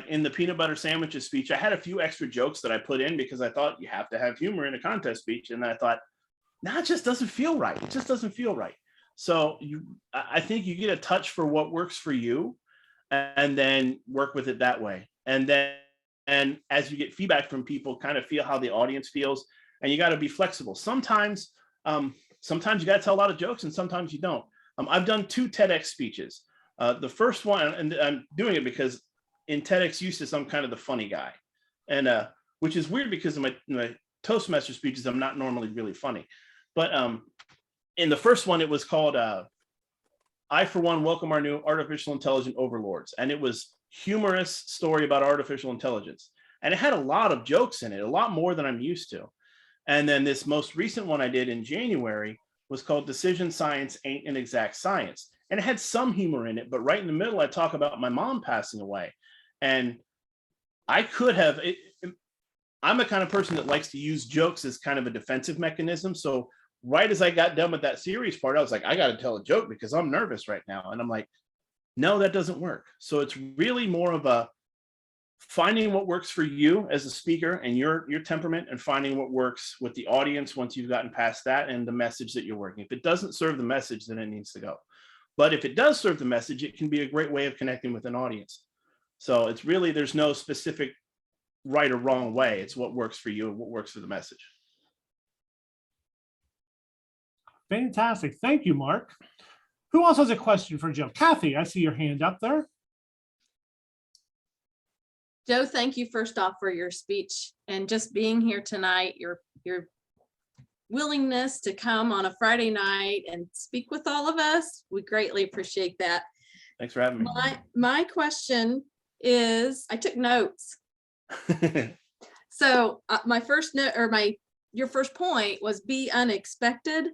in the peanut butter sandwiches speech, I had a few extra jokes that I put in because I thought you have to have humor in a contest speech. And I thought, nah, it just doesn't feel right. It just doesn't feel right. So I think you get a touch for what works for you and then work with it that way. And as you get feedback from people, kind of feel how the audience feels, and you got to be flexible. Sometimes you got to tell a lot of jokes and sometimes you don't. I've done 2 TEDx speeches. The first one, and I'm doing it because in TEDx Eustace, I'm kind of the funny guy, and which is weird because in my Toastmaster speeches, I'm not normally really funny. But in the first one, it was called I, for one, welcome our new artificial intelligence overlords. And it was humorous story about artificial intelligence. And it had a lot of jokes in it, a lot more than I'm used to. And then this most recent one I did in January was called Decision Science Ain't an Exact Science. And it had some humor in it, but right in the middle, I talk about my mom passing away. And I could have, I'm the kind of person that likes to use jokes as kind of a defensive mechanism. So right as I got done with that series part, I was like, I got to tell a joke because I'm nervous right now. And I'm like, no, that doesn't work. So it's really more of a finding what works for you as a speaker and your temperament, and finding what works with the audience once you've gotten past that and the message that you're working. If it doesn't serve the message, then it needs to go. But if it does serve the message, it can be a great way of connecting with an audience. So it's really, there's no specific right or wrong way. It's what works for you and what works for the message. Fantastic. Thank you, Mark. Who else has a question for Joe? Kathy, I see your hand up there. Joe, thank you first off for your speech and just being here tonight, your willingness to come on a Friday night and speak with all of us. We greatly appreciate that. Thanks for having me. My question is, I took notes. So my first note, or your first point was be unexpected.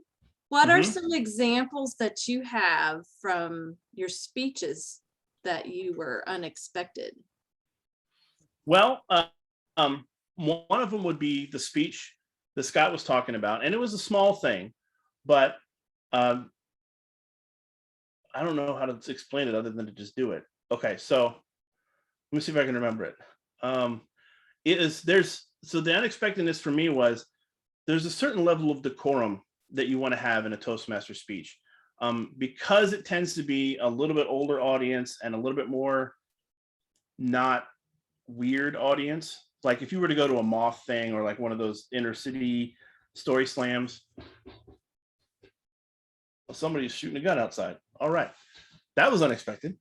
What are some examples that you have from your speeches that you were unexpected? Well, one of them would be the speech that Scott was talking about, and it was a small thing, but I don't know how to explain it other than to just do it. Okay, so let me see if I can remember it. So the unexpectedness for me was there's a certain level of decorum that you want to have in a Toastmaster speech, because it tends to be a little bit older audience and a little bit more not weird audience. Like if you were to go to a Moth thing or like one of those inner city story slams, well, somebody's shooting a gun outside. All right, that was unexpected.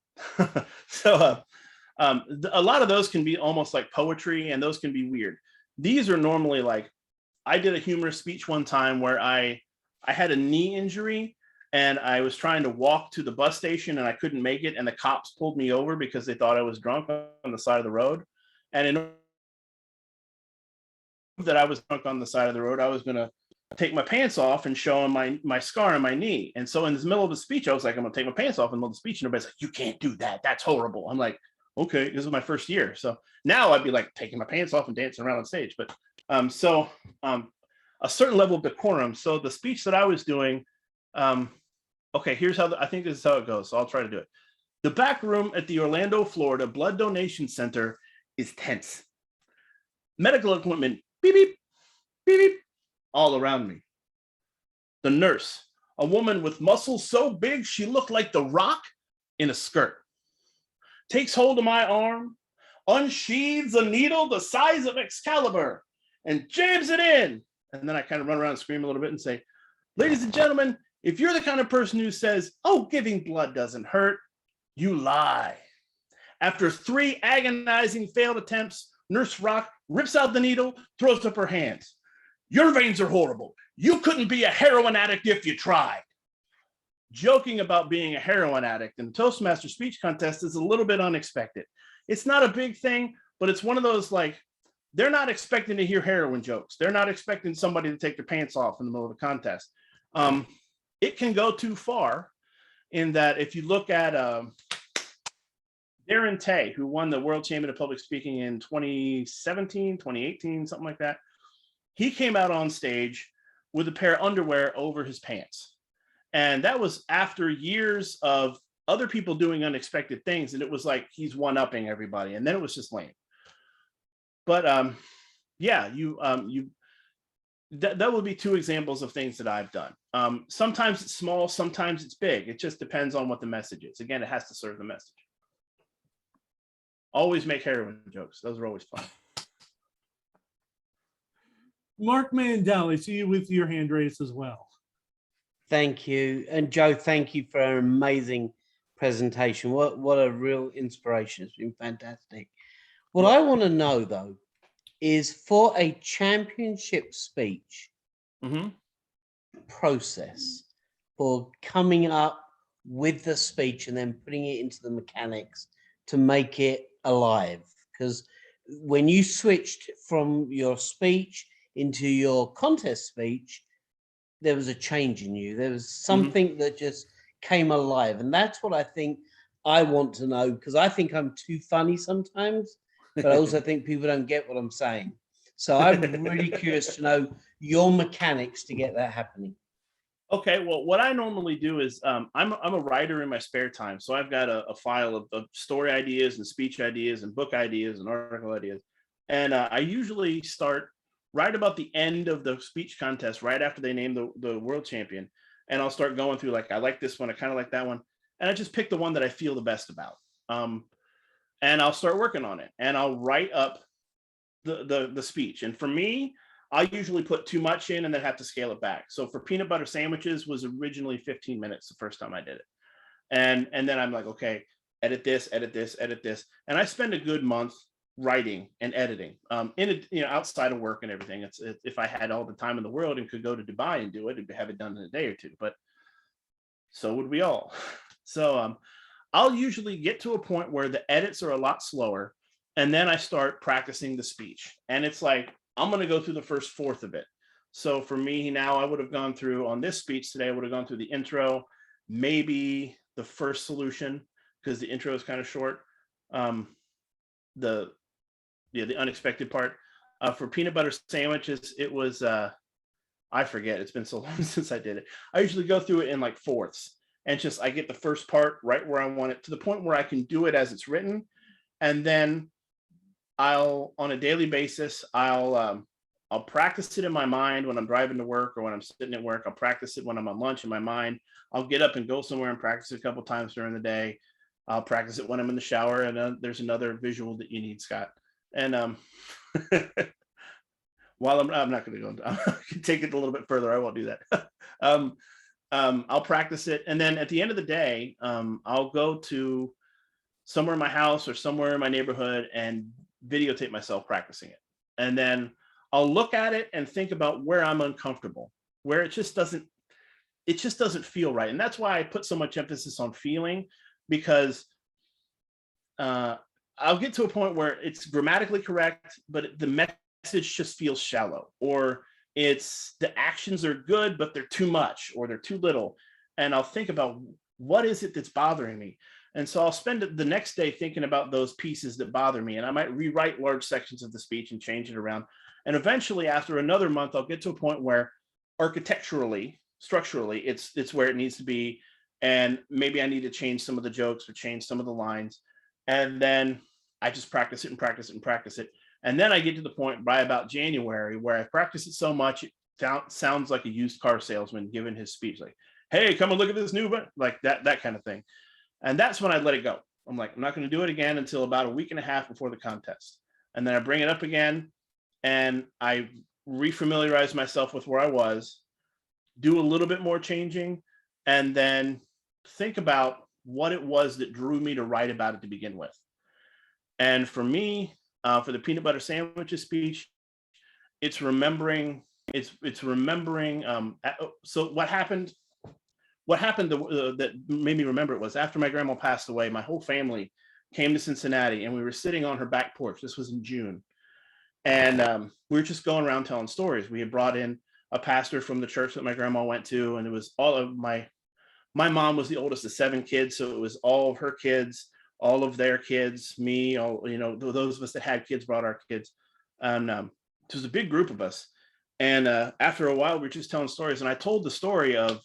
So a lot of those can be almost like poetry, and those can be weird. These are normally like, I did a humorous speech one time where I had a knee injury and I was trying to walk to the bus station and I couldn't make it, and the cops pulled me over because they thought I was drunk on the side of the road. And in order that I was drunk on the side of the road, I was going to take my pants off and show them my scar on my knee. And so in the middle of the speech, I was like, I'm going to take my pants off in the middle of the speech. And everybody's like, you can't do that. That's horrible. I'm like, okay, this is my first year. So now I'd be like taking my pants off and dancing around on stage. But a certain level of decorum. So the speech that I was doing, okay, here's how I think this is how it goes. So I'll try to do it. The back room at the Orlando, Florida Blood Donation Center is tense. Medical equipment, beep, beep, beep, beep, all around me. The nurse, a woman with muscles so big she looked like The Rock in a skirt, takes hold of my arm, unsheathes a needle the size of Excalibur, and jams it in. And then I kind of run around and scream a little bit and say, ladies and gentlemen, if you're the kind of person who says, oh, giving blood doesn't hurt, you lie. After 3 agonizing failed attempts, Nurse Rock rips out the needle, throws up her hands. Your veins are horrible. You couldn't be a heroin addict if you tried. Joking about being a heroin addict in the Toastmaster speech contest is a little bit unexpected. It's not a big thing, but it's one of those, like, they're not expecting to hear heroin jokes. They're not expecting somebody to take their pants off in the middle of a contest. It can go too far in that if you look at Darren Tay, who won the world champion of public speaking in 2017, 2018, something like that. He came out on stage with a pair of underwear over his pants. And that was after years of other people doing unexpected things. And it was like he's one-upping everybody. And then it was just lame. But yeah, that would be two examples of things that I've done. Sometimes it's small, sometimes it's big. It just depends on what the message is. Again, it has to serve the message. Always make heroin jokes. Those are always fun. Mark Mandel, I see you with your hand raised as well. Thank you. And Joe, thank you for an amazing presentation. What a real inspiration. It's been fantastic. What I want to know, though, is for a championship speech process for coming up with the speech and then putting it into the mechanics to make it alive. Because when you switched from your speech into your contest speech, there was a change in you. There was something that just came alive. And that's what I think I want to know, because I think I'm too funny sometimes, but I also think people don't get what I'm saying. So I'm really curious to know your mechanics to get that happening. Okay, well, what I normally do is I'm a writer in my spare time. So I've got a file of story ideas and speech ideas and book ideas and article ideas. And I usually start right about the end of the speech contest, right after they name the world champion. And I'll start going through, like, I like this one, I kind of like that one. And I just pick the one that I feel the best about. And I'll start working on it. And I'll write up the speech. And for me, I usually put too much in and then have to scale it back. So for peanut butter sandwiches was originally 15 minutes the first time I did it. And then I'm like, okay, edit this, edit this, edit this. And I spend a good month writing and editing outside of work and everything. It's if I had all the time in the world and could go to Dubai and do it and have it done in a day or two, but so would we all. So I'll usually get to a point where the edits are a lot slower. And then I start practicing the speech. And it's like, I'm going to go through the first fourth of it. So for me now, I would have gone through on this speech today, I would have gone through the intro, maybe the first solution, because the intro is kind of short. The unexpected part. For peanut butter sandwiches, it was, I forget, it's been so long since I did it. I usually go through it in like fourths, and just I get the first part right where I want it, to the point where I can do it as it's written. And then I'll, on a daily basis, I'll practice it in my mind when I'm driving to work or when I'm sitting at work. I'll practice it when I'm on lunch in my mind. I'll get up and go somewhere and practice it a couple times during the day. I'll practice it when I'm in the shower. And there's another visual that you need, Scott. And while I'm not going to go into, I can take it a little bit further. I won't do that. I'll practice it. And then at the end of the day, I'll go to somewhere in my house or somewhere in my neighborhood and videotape myself practicing it. And then I'll look at it and think about where I'm uncomfortable, where it just doesn't feel right. And that's why I put so much emphasis on feeling, because I'll get to a point where it's grammatically correct, but the message just feels shallow, or it's the actions are good, but they're too much or they're too little. And I'll think about, what is it that's bothering me? And so I'll spend the next day thinking about those pieces that bother me. And I might rewrite large sections of the speech and change it around. And eventually, after another month, I'll get to a point where architecturally, structurally, it's where it needs to be. And maybe I need to change some of the jokes or change some of the lines. And then I just practice it and practice it and practice it. And then I get to the point by about January where I practice it so much, it sounds like a used car salesman giving his speech, like, hey, come and look at this new, like that kind of thing. And that's when I let it go. I'm like, I'm not going to do it again until about a week and a half before the contest. And then I bring it up again and I refamiliarize myself with where I was, do a little bit more changing, and then think about what it was that drew me to write about it to begin with. And for me, for the peanut butter sandwiches speech, it's remembering. So what happened that made me remember it was after my grandma passed away, my whole family came to Cincinnati and we were sitting on her back porch. This was in June. And we were just going around telling stories. We had brought in a pastor from the church that my grandma went to, and it was all of my mom was the oldest of 7 kids. So it was all of her kids, all of their kids, me, all, those of us that had kids brought our kids. And it was a big group of us. And after a while, we were just telling stories. And I told the story of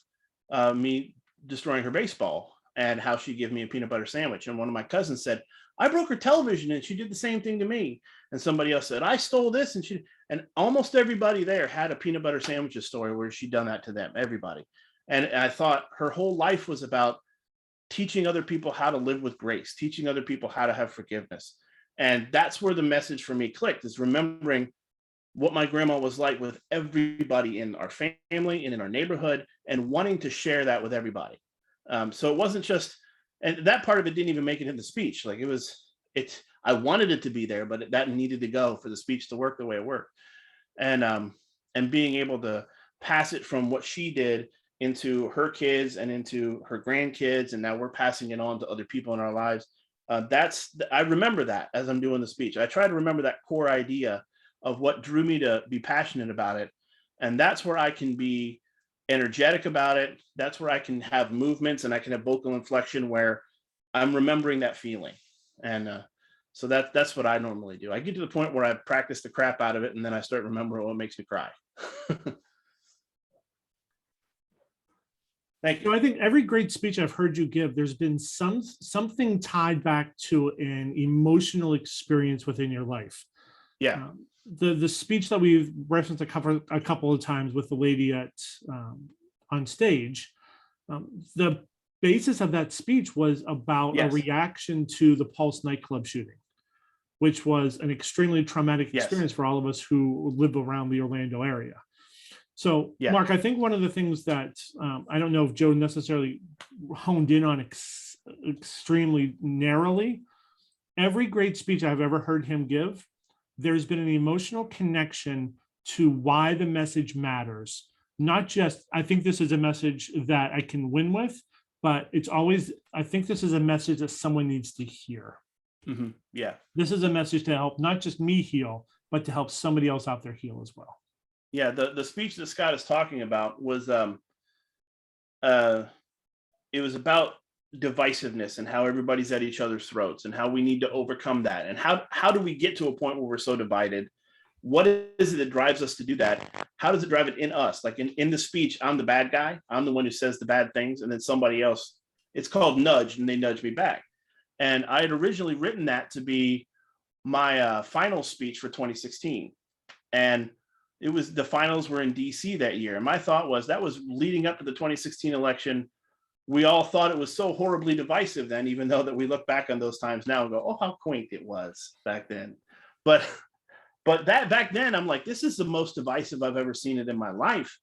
me destroying her baseball and how she gave me a peanut butter sandwich. And one of my cousins said, I broke her television and she did the same thing to me. And somebody else said, I stole this. And almost everybody there had a peanut butter sandwiches story where she'd done that to them, everybody. And I thought her whole life was about teaching other people how to live with grace, teaching other people how to have forgiveness. And that's where the message for me clicked, is remembering what my grandma was like with everybody in our family and in our neighborhood, and wanting to share that with everybody. So it wasn't just, and that part of it didn't even make it in the speech. Like I wanted it to be there, but that needed to go for the speech to work the way it worked. And being able to pass it from what she did into her kids and into her grandkids, and now we're passing it on to other people in our lives. I remember that as I'm doing the speech. I try to remember that core idea of what drew me to be passionate about it. And that's where I can be energetic about it. That's where I can have movements and I can have vocal inflection where I'm remembering that feeling. And so that's what I normally do. I get to the point where I practice the crap out of it, and then I start remembering what makes me cry. Thank you. I think every great speech I've heard you give, there's been something tied back to an emotional experience within your life. Yeah. The speech that we've referenced a couple of times with the lady on stage, the basis of that speech was about a reaction to the Pulse nightclub shooting, which was an extremely traumatic experience for all of us who live around the Orlando area. So, Mark, I think one of the things that I don't know if Joe necessarily honed in on extremely narrowly, every great speech I've ever heard him give, there's been an emotional connection to why the message matters. Not just, I think this is a message that I can win with, but it's always, I think this is a message that someone needs to hear. Mm-hmm. Yeah. This is a message to help not just me heal, but to help somebody else out there heal as well. Yeah, the speech that Scott is talking about was it was about divisiveness and how everybody's at each other's throats and how we need to overcome that, and how do we get to a point where we're so divided? What is it that drives us to do that? How does it drive it in us? Like in the speech, I'm the bad guy. I'm the one who says the bad things, and then somebody else, it's called nudge, and they nudge me back. And I had originally written that to be my final speech for 2016. And it was, the finals were in DC that year. And my thought was, that was leading up to the 2016 election. We all thought it was so horribly divisive then, even though that we look back on those times now and go, oh, how quaint it was back then. But that back then, I'm like, this is the most divisive I've ever seen it in my life.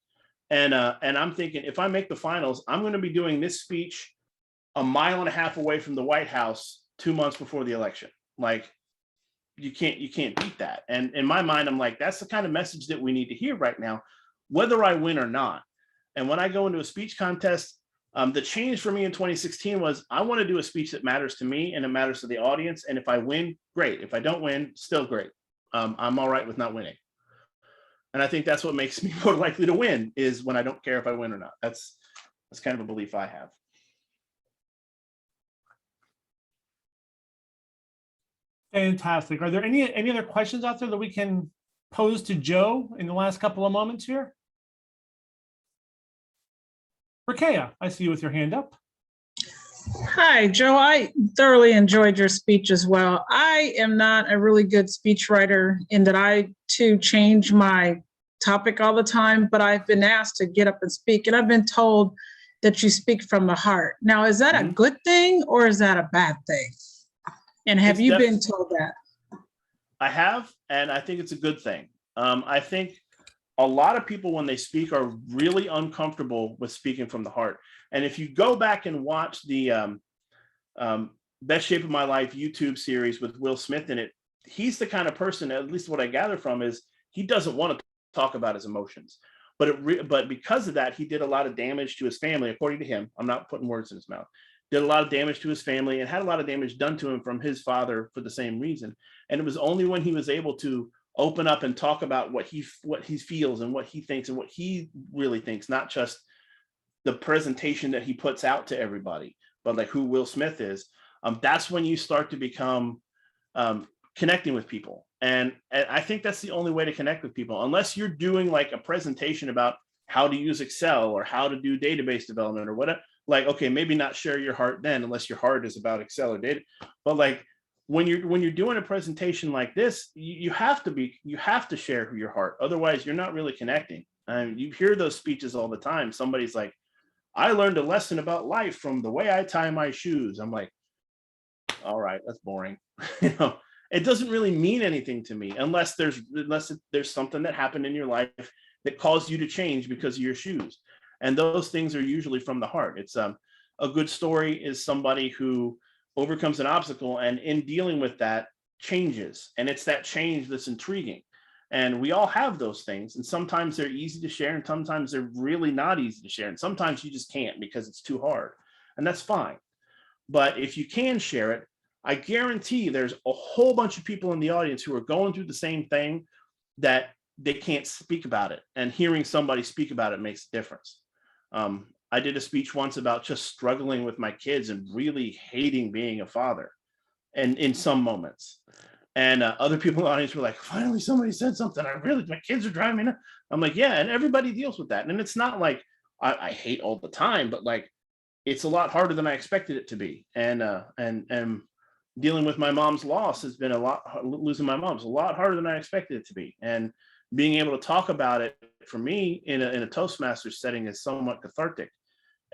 And I'm thinking, if I make the finals, I'm going to be doing this speech 1.5 miles away from the White House 2 months before the election. Like, you can't beat that. And in my mind, I'm like, that's the kind of message that we need to hear right now, whether I win or not. And when I go into a speech contest, the change for me in 2016 was, I want to do a speech that matters to me and it matters to the audience. And if I win, great. If I don't win, still great. I'm all right with not winning. And I think that's what makes me more likely to win, is when I don't care if I win or not. That's kind of a belief I have. Fantastic. Are there any other questions out there that we can pose to Joe in the last couple of moments here? Rakea, I see you with your hand up. Hi, Joe. I thoroughly enjoyed your speech as well. I am not a really good speechwriter in that I too change my topic all the time, but I've been asked to get up and speak, and I've been told that you speak from the heart. Now, is that a good thing or is that a bad thing? And have you been told that? I have, and I think it's a good thing. I think a lot of people, when they speak, are really uncomfortable with speaking from the heart. And if you go back and watch the Best Shape of My Life YouTube series with Will Smith in it, he's the kind of person, at least what I gather from, is he doesn't want to talk about his emotions. But because of that, he did a lot of damage to his family, according to him. I'm not putting words in his mouth. Did a lot of damage to his family and had a lot of damage done to him from his father for the same reason. And it was only when he was able to open up and talk about what he feels and what he thinks and what he really thinks, not just the presentation that he puts out to everybody, but like who Will Smith is. that's when you start to become connecting with people. And I think that's the only way to connect with people, unless you're doing like a presentation about how to use Excel or how to do database development or whatever. Like, okay, maybe not share your heart then, unless your heart is about Excel or data. But like when you're doing a presentation like this, you have to share your heart. Otherwise, you're not really connecting. And you hear those speeches all the time. Somebody's like, I learned a lesson about life from the way I tie my shoes. I'm like, all right, that's boring. It doesn't really mean anything to me unless there's something that happened in your life that caused you to change because of your shoes. And those things are usually from the heart. It's a good story is somebody who overcomes an obstacle and in dealing with that changes. And it's that change that's intriguing. And we all have those things. And sometimes they're easy to share and sometimes they're really not easy to share. And sometimes you just can't because it's too hard. And that's fine. But if you can share it, I guarantee there's a whole bunch of people in the audience who are going through the same thing that they can't speak about it. And hearing somebody speak about it makes a difference. I did a speech once about just struggling with my kids and really hating being a father, and in some moments. And other people in the audience were like, finally, somebody said something. My kids are driving me nuts. I'm like, yeah, and everybody deals with that. And it's not like I hate all the time, but like, it's a lot harder than I expected it to be. And dealing with my mom's loss has been losing my mom's a lot harder than I expected it to be. And being able to talk about it for me in a Toastmasters setting is somewhat cathartic.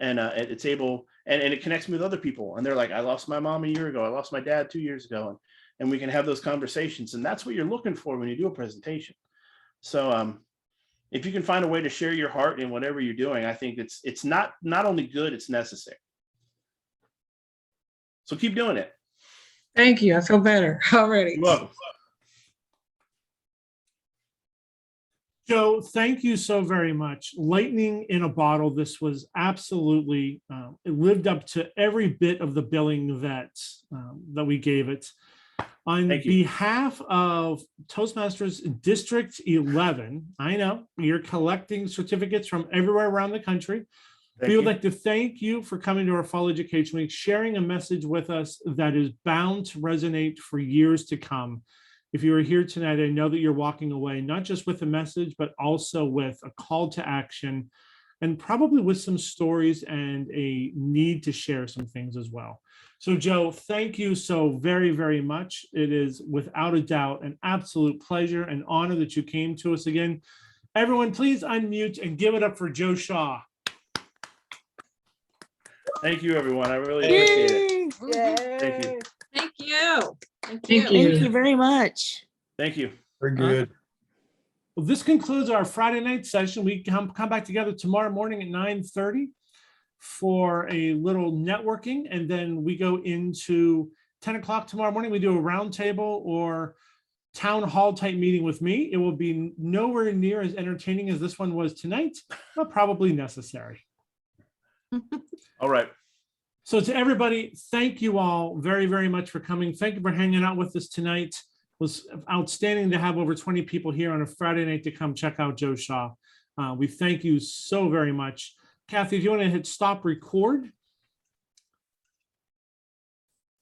And it's able, and it connects me with other people. And they're like, I lost my mom a year ago. I lost my dad 2 years ago. And we can have those conversations. And that's what you're looking for when you do a presentation. So if you can find a way to share your heart in whatever you're doing, I think it's not only good, it's necessary. So keep doing it. Thank you. I feel better already. You're welcome. Joe, thank you so very much. Lightning in a bottle. This was absolutely, it lived up to every bit of the billing that we gave it. On behalf of Toastmasters District 11, I know you're collecting certificates from everywhere around the country. We would like to thank you for coming to our Fall Education Week, sharing a message with us that is bound to resonate for years to come. If you are here tonight, I know that you're walking away, not just with a message, but also with a call to action and probably with some stories and a need to share some things as well. So Joe, thank you so very, very much. It is without a doubt an absolute pleasure and honor that you came to us again. Everyone, please unmute and give it up for Joe Shaw. Thank you, everyone. I really appreciate it. Yay. Thank you. Thank you. Thank you. Thank you very much. Thank you. Very good. Well, this concludes our Friday night session. We come back together tomorrow morning at 9:30 for a little networking, and then we go into 10 o'clock tomorrow morning. We do a roundtable or town hall type meeting with me. It will be nowhere near as entertaining as this one was tonight, but probably necessary. All right. So to everybody, thank you all very, very much for coming. Thank you for hanging out with us tonight. It was outstanding to have over 20 people here on a Friday night to come check out Joe Shaw. We thank you so very much. Kathy, if you want to hit stop record.